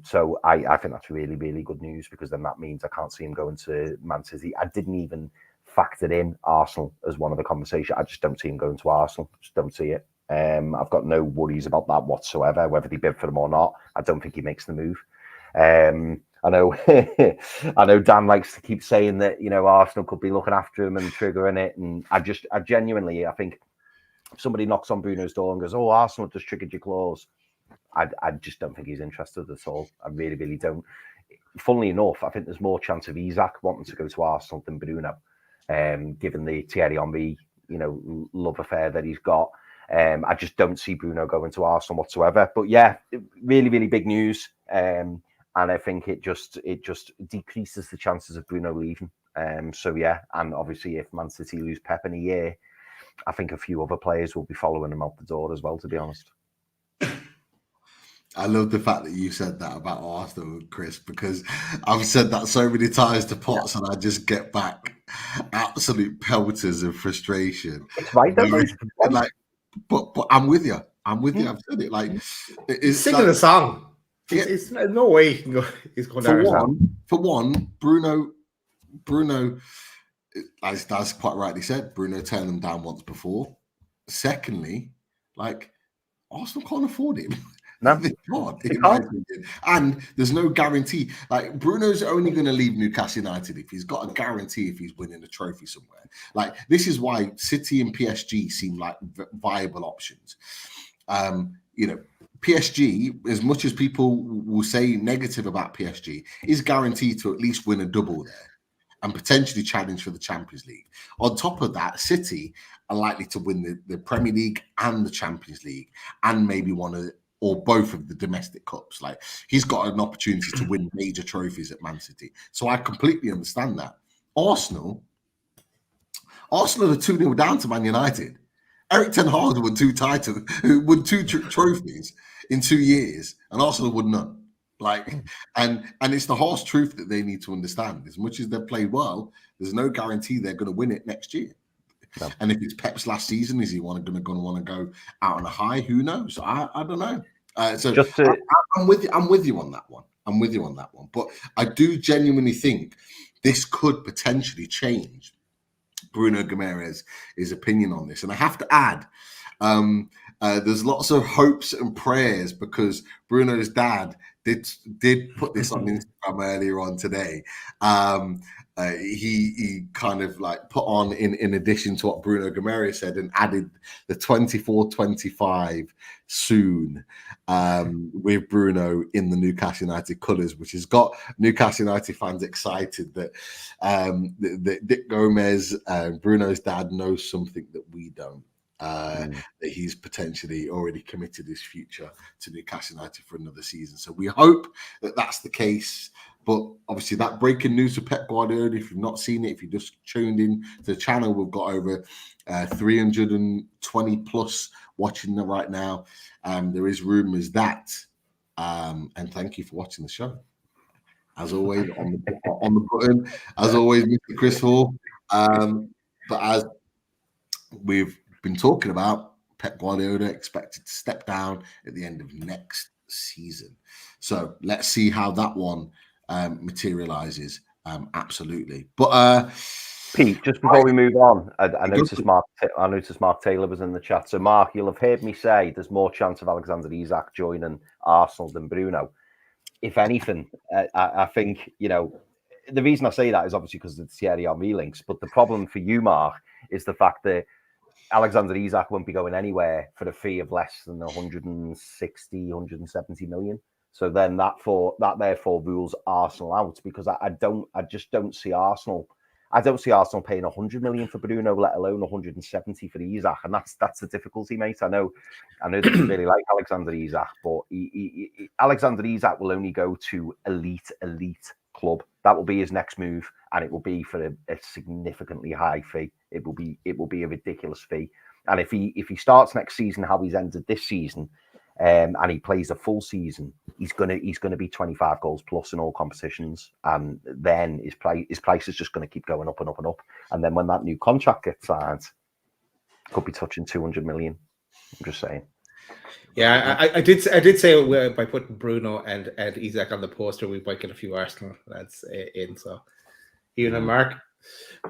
So I think that's really, really good news, because then that means I can't see him going to Man City. I didn't even factored in Arsenal as one of the conversation. I just don't see him going to Arsenal. Just don't see it. I've got no worries about that whatsoever, whether they bid for him or not. I don't think he makes the move. I know I know Dan likes to keep saying that, Arsenal could be looking after him and triggering it. And I genuinely, I think if somebody knocks on Bruno's door and goes, "Oh, Arsenal just triggered your clause," I just don't think he's interested at all. I really, really don't. Funnily enough, I think there's more chance of Isak wanting to go to Arsenal than Bruno, given the Thierry Henry, love affair that he's got. I just don't see Bruno going to Arsenal whatsoever. But yeah, really, really big news. And I think it just decreases the chances of Bruno leaving. So yeah, and obviously if Man City lose Pep in a year, I think a few other players will be following him out the door as well, to be honest. I love the fact that you said that about Arsenal, Chris, because I've said that so many times to Potts, and I just get back absolute pelters of frustration. It's right, though. But I'm with you. I've said it. Like, He's singing a song. It's no way he's going down. For one, Bruno, as Daz quite rightly said, Bruno turned them down once before. Secondly, like, Arsenal can't afford him. No, they can't. And there's no guarantee. Like, Bruno's only going to leave Newcastle United if he's got a guarantee if he's winning a trophy somewhere. Like, this is why City and PSG seem like viable options. PSG, as much as people will say negative about PSG, is guaranteed to at least win a double there and potentially challenge for the Champions League. On top of that, City are likely to win the Premier League and the Champions League and maybe one or both of the domestic cups. Like, he's got an opportunity to win major trophies at Man City. So I completely understand that. Arsenal are 2-0 down to Man United. Eric Ten Hag won two trophies in 2 years, and Arsenal won none. Like, and it's the harsh truth that they need to understand. As much as they've played well, there's no guarantee they're going to win it next year. No. And if it's Pep's last season, is he going to want to go out on a high? Who knows? I don't know. I'm with you on that one. But I do genuinely think this could potentially change Bruno Guimaraes' opinion on this. And I have to add, there's lots of hopes and prayers because Bruno's dad did put this on Instagram earlier on today. He kind of like put on in addition to what Bruno Guimaraes said and added the 24-25 soon with Bruno in the Newcastle United colours, which has got Newcastle United fans excited that Dick Gomez, Bruno's dad, knows something that we don't. That he's potentially already committed his future to Newcastle United for another season. So we hope that that's the case. But obviously that breaking news for Pep Guardiola, if you've not seen it, if you just tuned in to the channel, we've got over 320 plus watching them right now. There is rumours that, and thank you for watching the show. As always, on the button, as always, Mr. Chris Hall. But as we've been talking about, Pep Guardiola expected to step down at the end of next season. So let's see how that one materializes. Absolutely. But Pete, just before we move on, I noticed Mark Taylor was in the chat. So Mark, you'll have heard me say there's more chance of Alexander Isak joining Arsenal than Bruno. If anything, I think, the reason I say that is obviously because of the Thierry Henry links. But the problem for you, Mark, is the fact that Alexander Isak won't be going anywhere for a fee of less than 160, 170 million. So then that therefore rules Arsenal out, because I just don't see Arsenal. I don't see Arsenal paying 100 million for Bruno, let alone 170 for Isak, and that's the difficulty, mate. I know that you really like Alexander Isak, but Alexander Isak will only go to elite club. That will be his next move, and it will be for a significantly high fee. It will be a ridiculous fee. And if he starts next season how he's ended this season, and he plays a full season, he's gonna be 25 goals plus in all competitions, and then his price is just going to keep going up and up and up. And then when that new contract gets signed, could be touching 200 million. I'm just saying. Yeah, I did say by putting Bruno and Isak on the poster, we might get a few Arsenal lads in. So even Mark,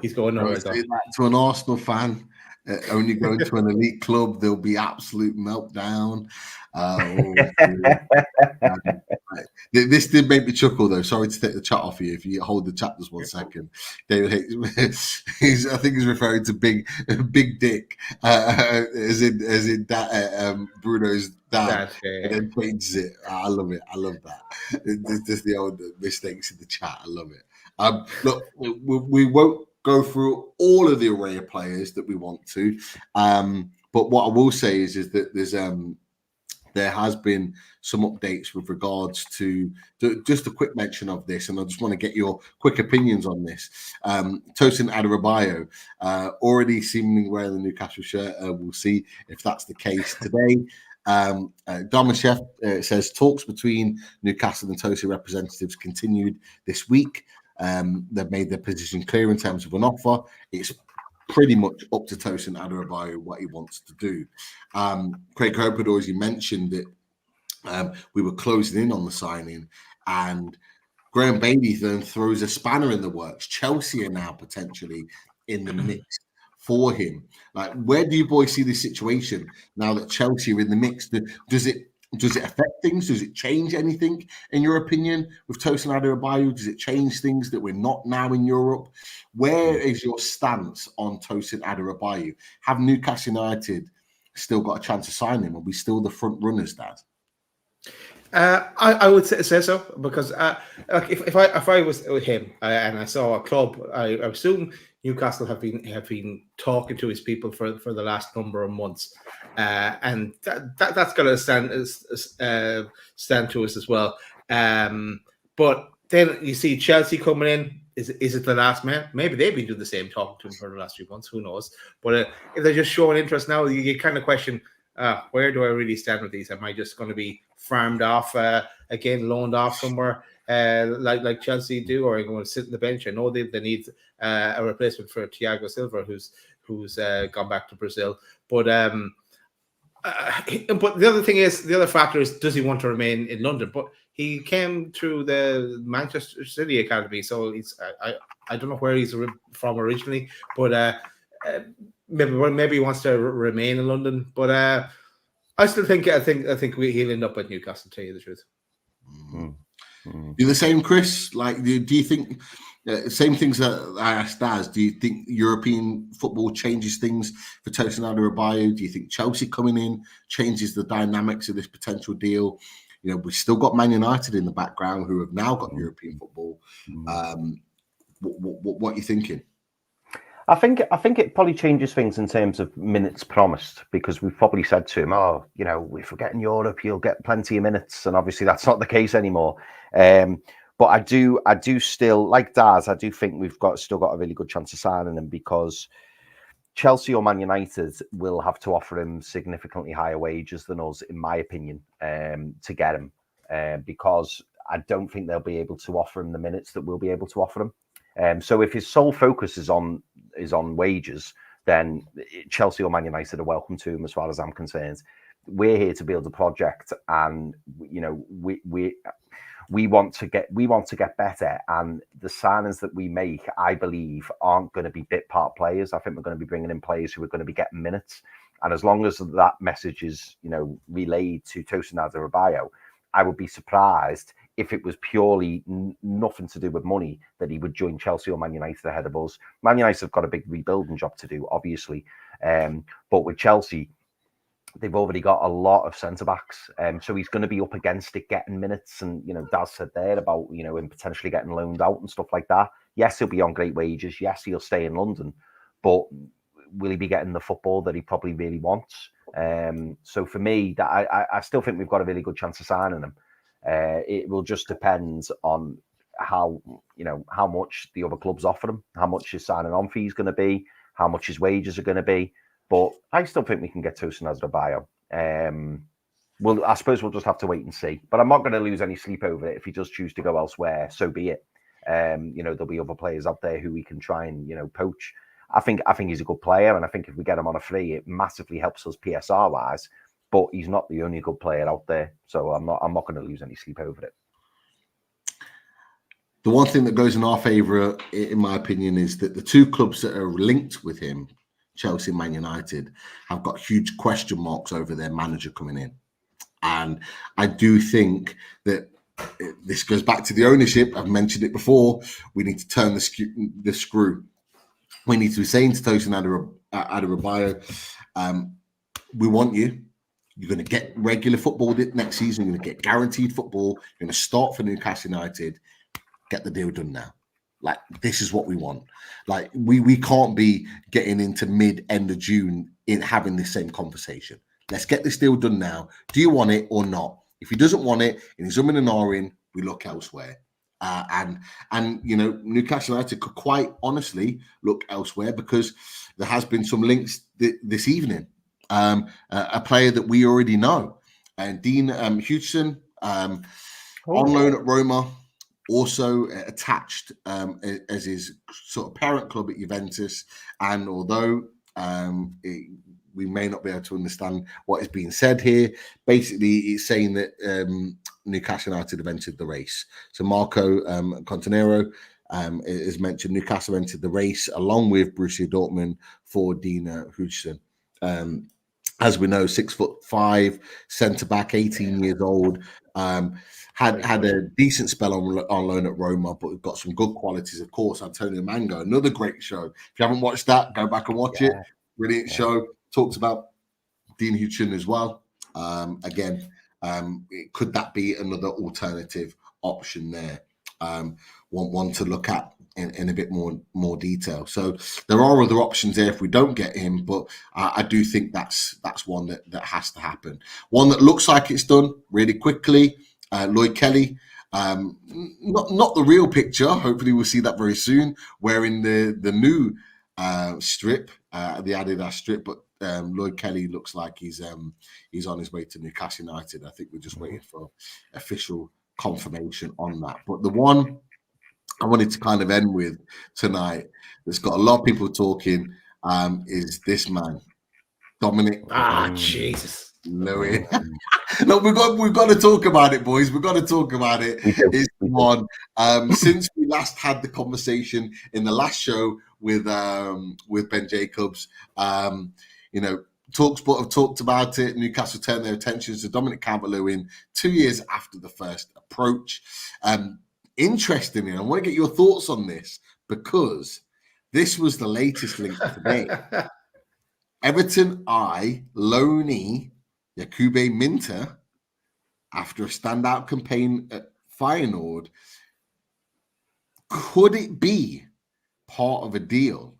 he's going nowhere. To an Arsenal fan, only going to an elite club, there'll be absolute meltdown. This did make me chuckle, though. Sorry to take the chat off you. If you hold the chat just 1 second, David, I think he's referring to big dick, as in that Bruno's dad, and then changes it. I love it. I love that. Just the old mistakes in the chat. I love it. Look, we won't go through all of the array of players that we want to, but what I will say is that there has been some updates with regards to just a quick mention of this, and I just want to get your quick opinions on this. Tosin Adarabioyo already seemingly wearing the Newcastle shirt. We'll see if that's the case today. Darmashev says talks between Newcastle and Tosin representatives continued this week. They've made their position clear in terms of an offer. It's pretty much up to Tosin Adarabioyo what he wants to do. Craig Hopper, as you mentioned, that we were closing in on the signing, and Graham Bailey then throws a spanner in the works. Chelsea are now potentially in the mix for him. Like, where do you boys see this situation now that Chelsea are in the mix? Does it affect things? Does it change anything, in your opinion, with Tosin Adarabioyo? Does it change things that we're not now in Europe? Where is your stance on Tosin Adarabioyo? Have Newcastle United still got a chance to sign him? Are we still the front runners, Dad? I would say so, because like if I was with him and I saw a club, I assume Newcastle have been talking to his people for the last number of months, and that's going to stand to us as well. But then you see Chelsea coming in. Is it the last man? Maybe they've been doing the same, talking to him for the last few months. Who knows? But if they're just showing interest now, you kind of question, where do I really stand with these? Am I just going to be farmed off again, loaned off somewhere like Chelsea do, or are you going to sit on the bench? I know they need a replacement for Thiago Silva, who's gone back to Brazil. But the other factor is, does he want to remain in London? But he came through the Manchester City Academy, so I don't know where he's from originally, but maybe he wants to remain in London. But I still think he'll end up at Newcastle, to tell you the truth. You're the same, Chris. Like, do you think same things that I asked Daz? Do you think European football changes things for Tosin Adarabioyo? Do you think Chelsea coming in changes the dynamics of this potential deal? You know, we've still got Man United in the background, who have now got European football. What are you thinking? I think it probably changes things in terms of minutes promised, because we've probably said to him, "Oh, you know, if we're getting Europe, you'll get plenty of minutes," and obviously that's not the case anymore. But I do still, like Daz, I do think we've still got a really good chance of signing him, because Chelsea or Man United will have to offer him significantly higher wages than us, in my opinion, to get him, because I don't think they'll be able to offer him the minutes that we'll be able to offer him. So if his sole focus is on wages, then Chelsea or Man United are welcome to him, as far as I'm concerned. We're here to build a project, and you know, we want to get better, and the signings that we make, I believe, aren't going to be bit part players. I think we're going to be bringing in players who are going to be getting minutes, and as long as that message is, you know, relayed to Tosin Adarabioyo, I would be surprised if it was purely nothing to do with money that he would join Chelsea or Man United ahead of us. Man United have got a big rebuilding job to do, obviously, but with Chelsea, they've already got a lot of centre-backs, so he's going to be up against it, getting minutes. And, you know, Daz said there about, you know, him potentially getting loaned out and stuff like that. Yes, he'll be on great wages. Yes, he'll stay in London, but will he be getting the football that he probably really wants? So for me, I still think we've got a really good chance of signing him. It will just depend on how much the other clubs offer him, how much his signing on fee is going to be, how much his wages are going to be. But I still think we can get Tosin Adarabioyo. Well, I suppose we'll just have to wait and see. But I'm not going to lose any sleep over it. If he does choose to go elsewhere, so be it. You know, there'll be other players out there who we can try and, you know, poach. I think he's a good player, and I think if we get him on a free, it massively helps us PSR wise. But he's not the only good player out there, so I'm not going to lose any sleep over it. The one thing that goes in our favour, in my opinion, is that the two clubs that are linked with him, Chelsea, Man United have got huge question marks over their manager coming in. And I do think that this goes back to the ownership. I've mentioned it before. We need to turn the screw. We need to be saying to Tosin Adarabioyo, we want you. You're going to get regular football next season. You're going to get guaranteed football. You're going to start for Newcastle United. Get the deal done now. Like, this is what we want. Like, we can't be getting into end of June in having this same conversation. Let's get this deal done now. Do you want it or not? If he doesn't want it and he's umming and ahhing, we look elsewhere. And you know, Newcastle United could quite honestly look elsewhere, because there has been some links this evening. A player that we already know, and Dean Huijsen, on loan at Roma, also attached as his sort of parent club at Juventus. And although we may not be able to understand what is being said here, basically it's saying that Newcastle United have entered the race. So Marco Contenero has mentioned Newcastle entered the race along with Borussia Dortmund for Dean Huijsen. As we know, 6'5", centre back, 18 years old. Had a decent spell on loan at Roma, but we've got some good qualities. Of course, Antonio Mango, another great show. If you haven't watched that, go back and watch it. Brilliant show. Talks about Dean Huijsen as well. Again, could that be another alternative option there? One to look at in a bit more detail. So there are other options there if we don't get him, but I do think that's one that has to happen. One that looks like it's done really quickly. Lloyd Kelly, not the real picture. Hopefully we'll see that very soon, wearing the new strip, the Adidas strip. But Lloyd Kelly looks like he's on his way to Newcastle United. I think we're just waiting for official confirmation on that. But the one I wanted to kind of end with tonight, that's got a lot of people talking, is this man, Dominic. Jesus. Louis. Look, we've got to talk about it, boys. We've got to talk about it. It's one. Since we last had the conversation in the last show with Ben Jacobs, you know, TalkSport have talked about it. Newcastle turned their attentions to Dominic Calvert-Lewin 2 years after the first approach. Interestingly, I want to get your thoughts on this, because this was the latest link today. Everton loanee Jakube Minter after a standout campaign at Feyenoord. Could it be part of a deal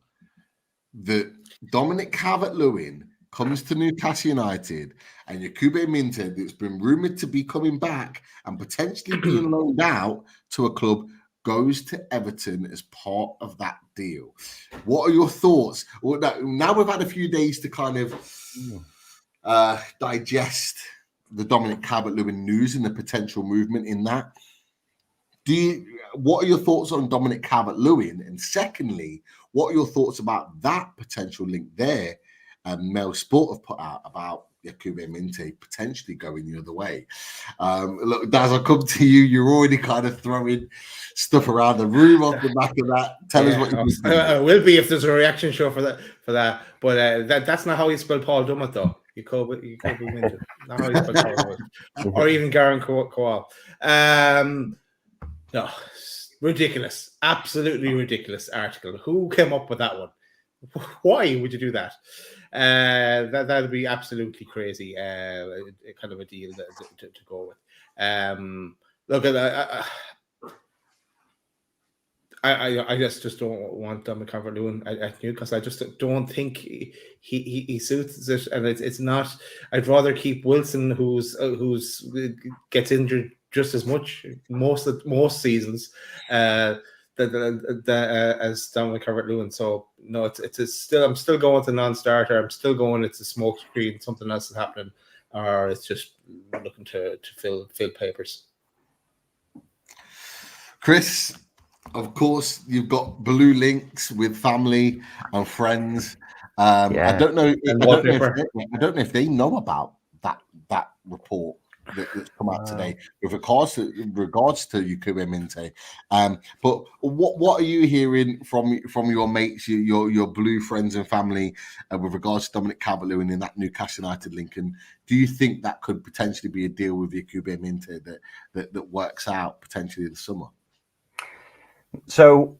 that Dominic Calvert-Lewin comes to Newcastle United and Jakube Minter, that's been rumoured to be coming back and potentially being loaned out to a club, goes to Everton as part of that deal? What are your thoughts? Well, now we've had a few days to kind of digest the Dominic Calvert-Lewin news and the potential movement in that. What are your thoughts on Dominic Calvert-Lewin? And secondly, what are your thoughts about that potential link there? Mail Sport have put out about Jakube Minter potentially going the other way. Look, Daz, I'll come to you. You're already kind of throwing stuff around the room off the back of that. Tell us what you think. It will be if there's a reaction show for that. But that's not how you spell Paul Dummett, though. Jakube Minter. Not how you spell Paul Dummett. Or even Garen Kowal. No, ridiculous. Absolutely ridiculous article. Who came up with that one? Why would you do that? That'd be absolutely crazy. Kind of a deal to go with. Look, I just don't want Dominic Calvert-Lewin at Newcastle. I just don't think he suits it, and it's not. I'd rather keep Wilson, who's gets injured just as much most seasons. As Dominic Calvert-Lewin. So no, I'm still going to non-starter. I'm still going. It's a smoke screen. Something else is happening, or it's just looking to fill papers. Chris, of course, you've got blue links with family and friends. I don't know. I don't know if they know about that report that's come out today with regards to Yakubu Minte. But what are you hearing from your mates, your blue friends and family, with regards to Dominic Calvert-Lewin in that Newcastle United link? And do you think that could potentially be a deal with Yakubu Minte that works out potentially in the summer? So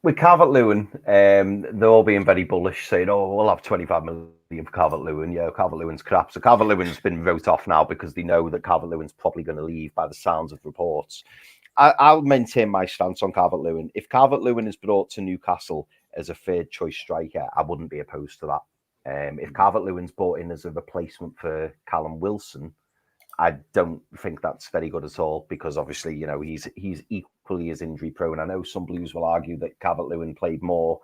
with Calvert-Lewin, they're all being very bullish, saying, "Oh, we'll have 25 million for Calvert-Lewin." Yeah, Calvert-Lewin's crap. So Calvert-Lewin's been wrote off now because they know that Calvert-Lewin's probably going to leave by the sounds of reports. I'll maintain my stance on Calvert-Lewin. If Calvert-Lewin is brought to Newcastle as a third choice striker, I wouldn't be opposed to that. If Calvert-Lewin's brought in as a replacement for Callum Wilson, I don't think that's very good at all, because obviously, you know, he's equally as injury prone. I know some Blues will argue that Calvert-Lewin played more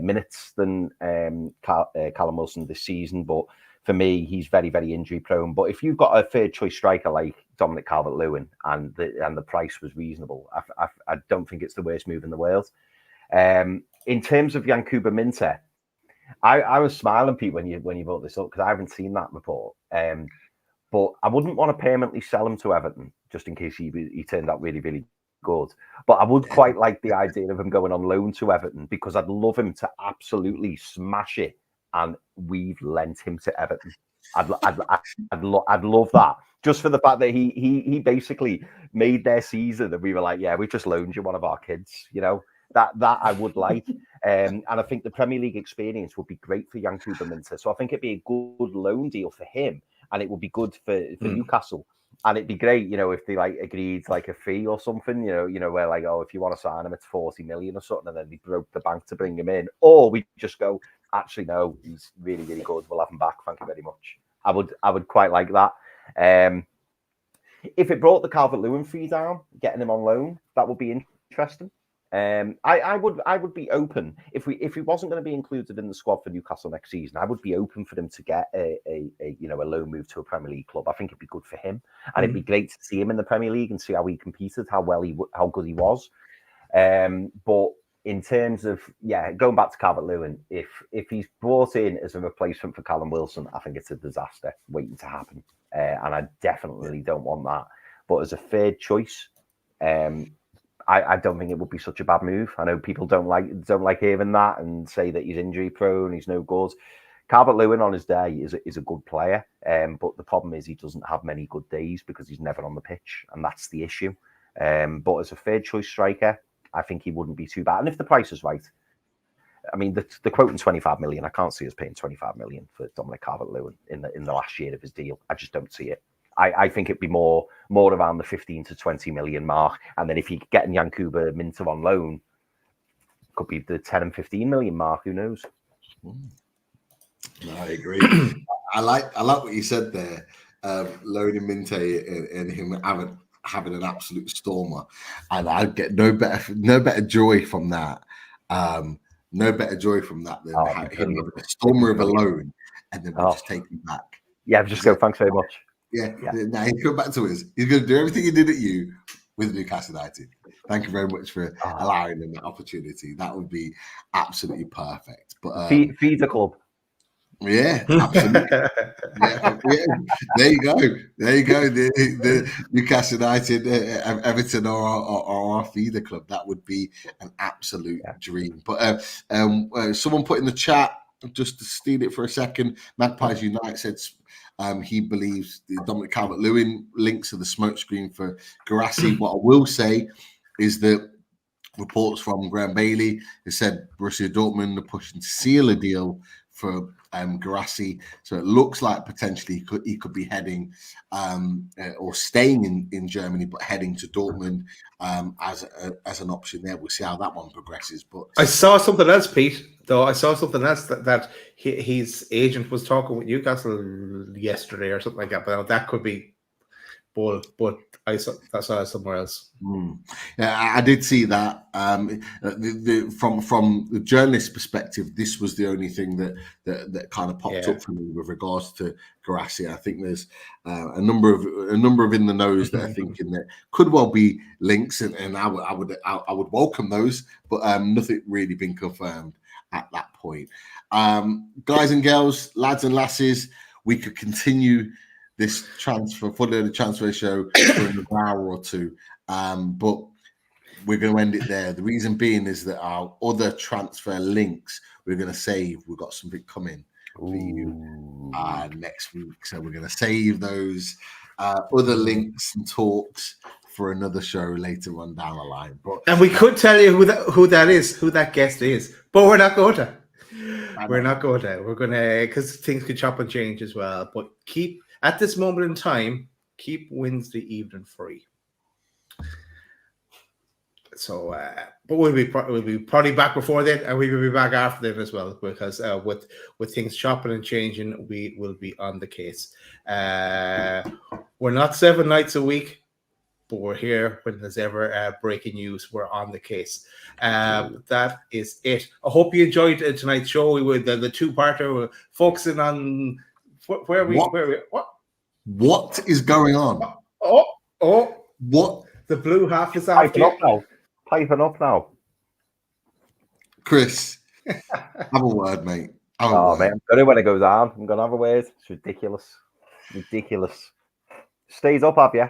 minutes than Callum Wilson this season, but for me, he's very, very injury prone. But if you've got a third choice striker like Dominic Calvert-Lewin and the price was reasonable, I don't think it's the worst move in the world. In terms of Yakubu Minte, I was smiling, Pete, when you brought this up, because I haven't seen that report. But I wouldn't want to permanently sell him to Everton just in case he turned out really, really good. But I would quite like the idea of him going on loan to Everton, because I'd love him to absolutely smash it, and we've lent him to Everton. I'd love that, just for the fact that he basically made their season, and we were like, yeah, we just loaned you one of our kids, you know. That I would like. And I think the Premier League experience would be great for Yakubu Minte. So I think it'd be a good loan deal for him, and it would be good for Newcastle. And it'd be great, you know, if they like agreed like a fee or something, you know, where like, oh, if you want to sign him, it's 40 million or something, and then they broke the bank to bring him in. Or we just go, actually, no, he's really, really good. We'll have him back. Thank you very much. I would quite like that. If it brought the Calvert-Lewin fee down, getting him on loan, that would be interesting. I would be open if he wasn't going to be included in the squad for Newcastle next season. I would be open for him to get a loan move to a Premier League club. I think it'd be good for him, and it'd be great to see him in the Premier League and see how he competed, how good he was. But in terms of going back to Calvert-Lewin, if he's brought in as a replacement for Callum Wilson, I think it's a disaster waiting to happen, and I definitely don't want that. But as a third choice, I don't think it would be such a bad move. I know people don't like hearing that and say that he's injury prone, he's no good. Calvert-Lewin on his day is a good player, but the problem is he doesn't have many good days because he's never on the pitch, and that's the issue. But as a third choice striker, I think he wouldn't be too bad. And if the price is right, I mean, the quoting 25 million, I can't see us paying 25 million for Dominic Calvert-Lewin in the last year of his deal. I just don't see it. I think it'd be more around the 15 to 20 million mark. And then if you get Yakubu Minte on loan, could be the 10 and 15 million mark. Who knows? No, I agree. I like what you said there. Loaning Minte and him having an absolute stormer, and I'd get no better joy from that. No better joy from that than him having a stormer of a loan, and then we'll just take him back. Yeah, just go. Thanks very much. Yeah. Now he'll come back to us. He's going to do everything he did at you with Newcastle United. Thank you very much for allowing him that opportunity. That would be absolutely perfect. But feed the club. Yeah, absolutely. yeah. There you go. The Newcastle United, Everton, or our feeder club. That would be an absolute dream. But someone put in the chat, just to steal it for a second, Magpies Unite said he believes the Dominic Calvert-Lewin links are the smokescreen for Guirassy. What I will say is that reports from Graham Bailey has said Borussia Dortmund are pushing to seal a deal for Guirassy, so it looks like potentially he could be heading or staying in Germany, but heading to Dortmund as an option there. We'll see how that one progresses. But I saw something else, Pete. Though I saw something else that his agent was talking with Newcastle yesterday or something like that. But that could be bull. But I saw it somewhere else. Yeah, I did see that. From the journalist perspective, this was the only thing that kind of popped up for me with regards to Guirassy. I think there's a number of in the knows that are thinking that could well be links, and I would welcome those, but nothing really been confirmed at that point. Guys and girls, lads and lasses, we could continue this transfer, fully the transfer show for another hour or two. But we're going to end it there. The reason being is that our other transfer links we're going to save. We've got something coming for you next week. So we're going to save those other links and talks for another show later on down the line. And we could tell you who that guest is, but we're not going to. We're not going to. We're going to, because things could chop and change as well. But keep, at this moment in time, keep Wednesday evening free. So, but we'll be probably back before then, and we will be back after then as well, because with things chopping and changing, we will be on the case. We're not 7 nights a week, but we're here when there's ever breaking news. We're on the case. That is it. I hope you enjoyed tonight's show. We were the two-parter. We're focusing on what is going on? What? The blue half is out. Piping up now. Chris, have a word, mate. Mate, I'm gonna when it goes down. I'm gonna have a word. It's ridiculous. Stays up, have you?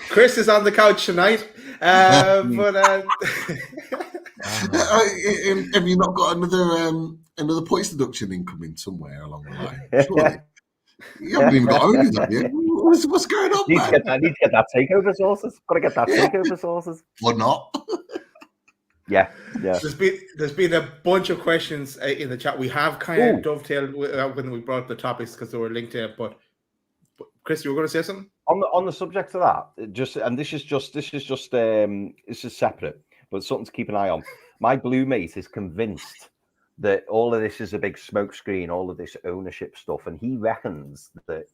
Chris is on the couch tonight, but have you not got another points deduction incoming somewhere along the line? Surely. You haven't even got owners, have you? What's going on, man? I need to get that takeover sources. Got to get that takeover sources. Or not? Yeah. There's been a bunch of questions in the chat. We have kind of dovetailed when we brought up the topics because they were linked to it. But Chris, you were going to say something on the subject of that. This is separate, but something to keep an eye on. My blue mate is convinced that all of this is a big smokescreen, all of this ownership stuff, and he reckons that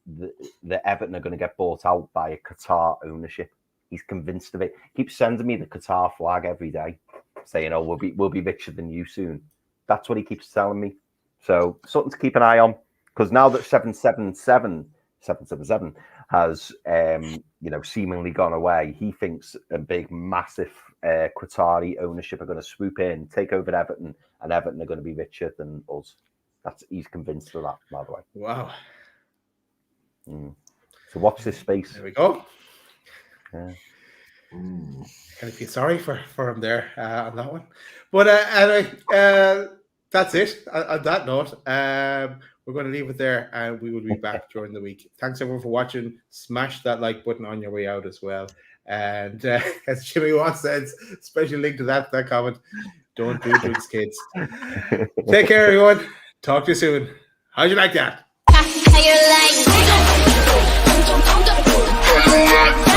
Everton are going to get bought out by a Qatar ownership. He's convinced of it. He keeps sending me the Qatar flag every day, saying, "Oh, we'll be richer than you soon." That's what he keeps telling me. So something to keep an eye on, because now that 777 has seemingly gone away, he thinks a big, massive Qatari ownership are going to swoop in, take over Everton, and Everton are going to be richer than us. He's convinced of that, by the way. Wow. So watch this space. There we go. Yeah. Kind of feel sorry for him there on that one. But anyway, that's it. On that note, we're going to leave it there, and we will be back during the week. Thanks everyone for watching. Smash that like button on your way out as well. And as Jimmy once said, special link to that comment. Don't do drugs, kids. Take care, everyone. Talk to you soon. How'd you like that? How you like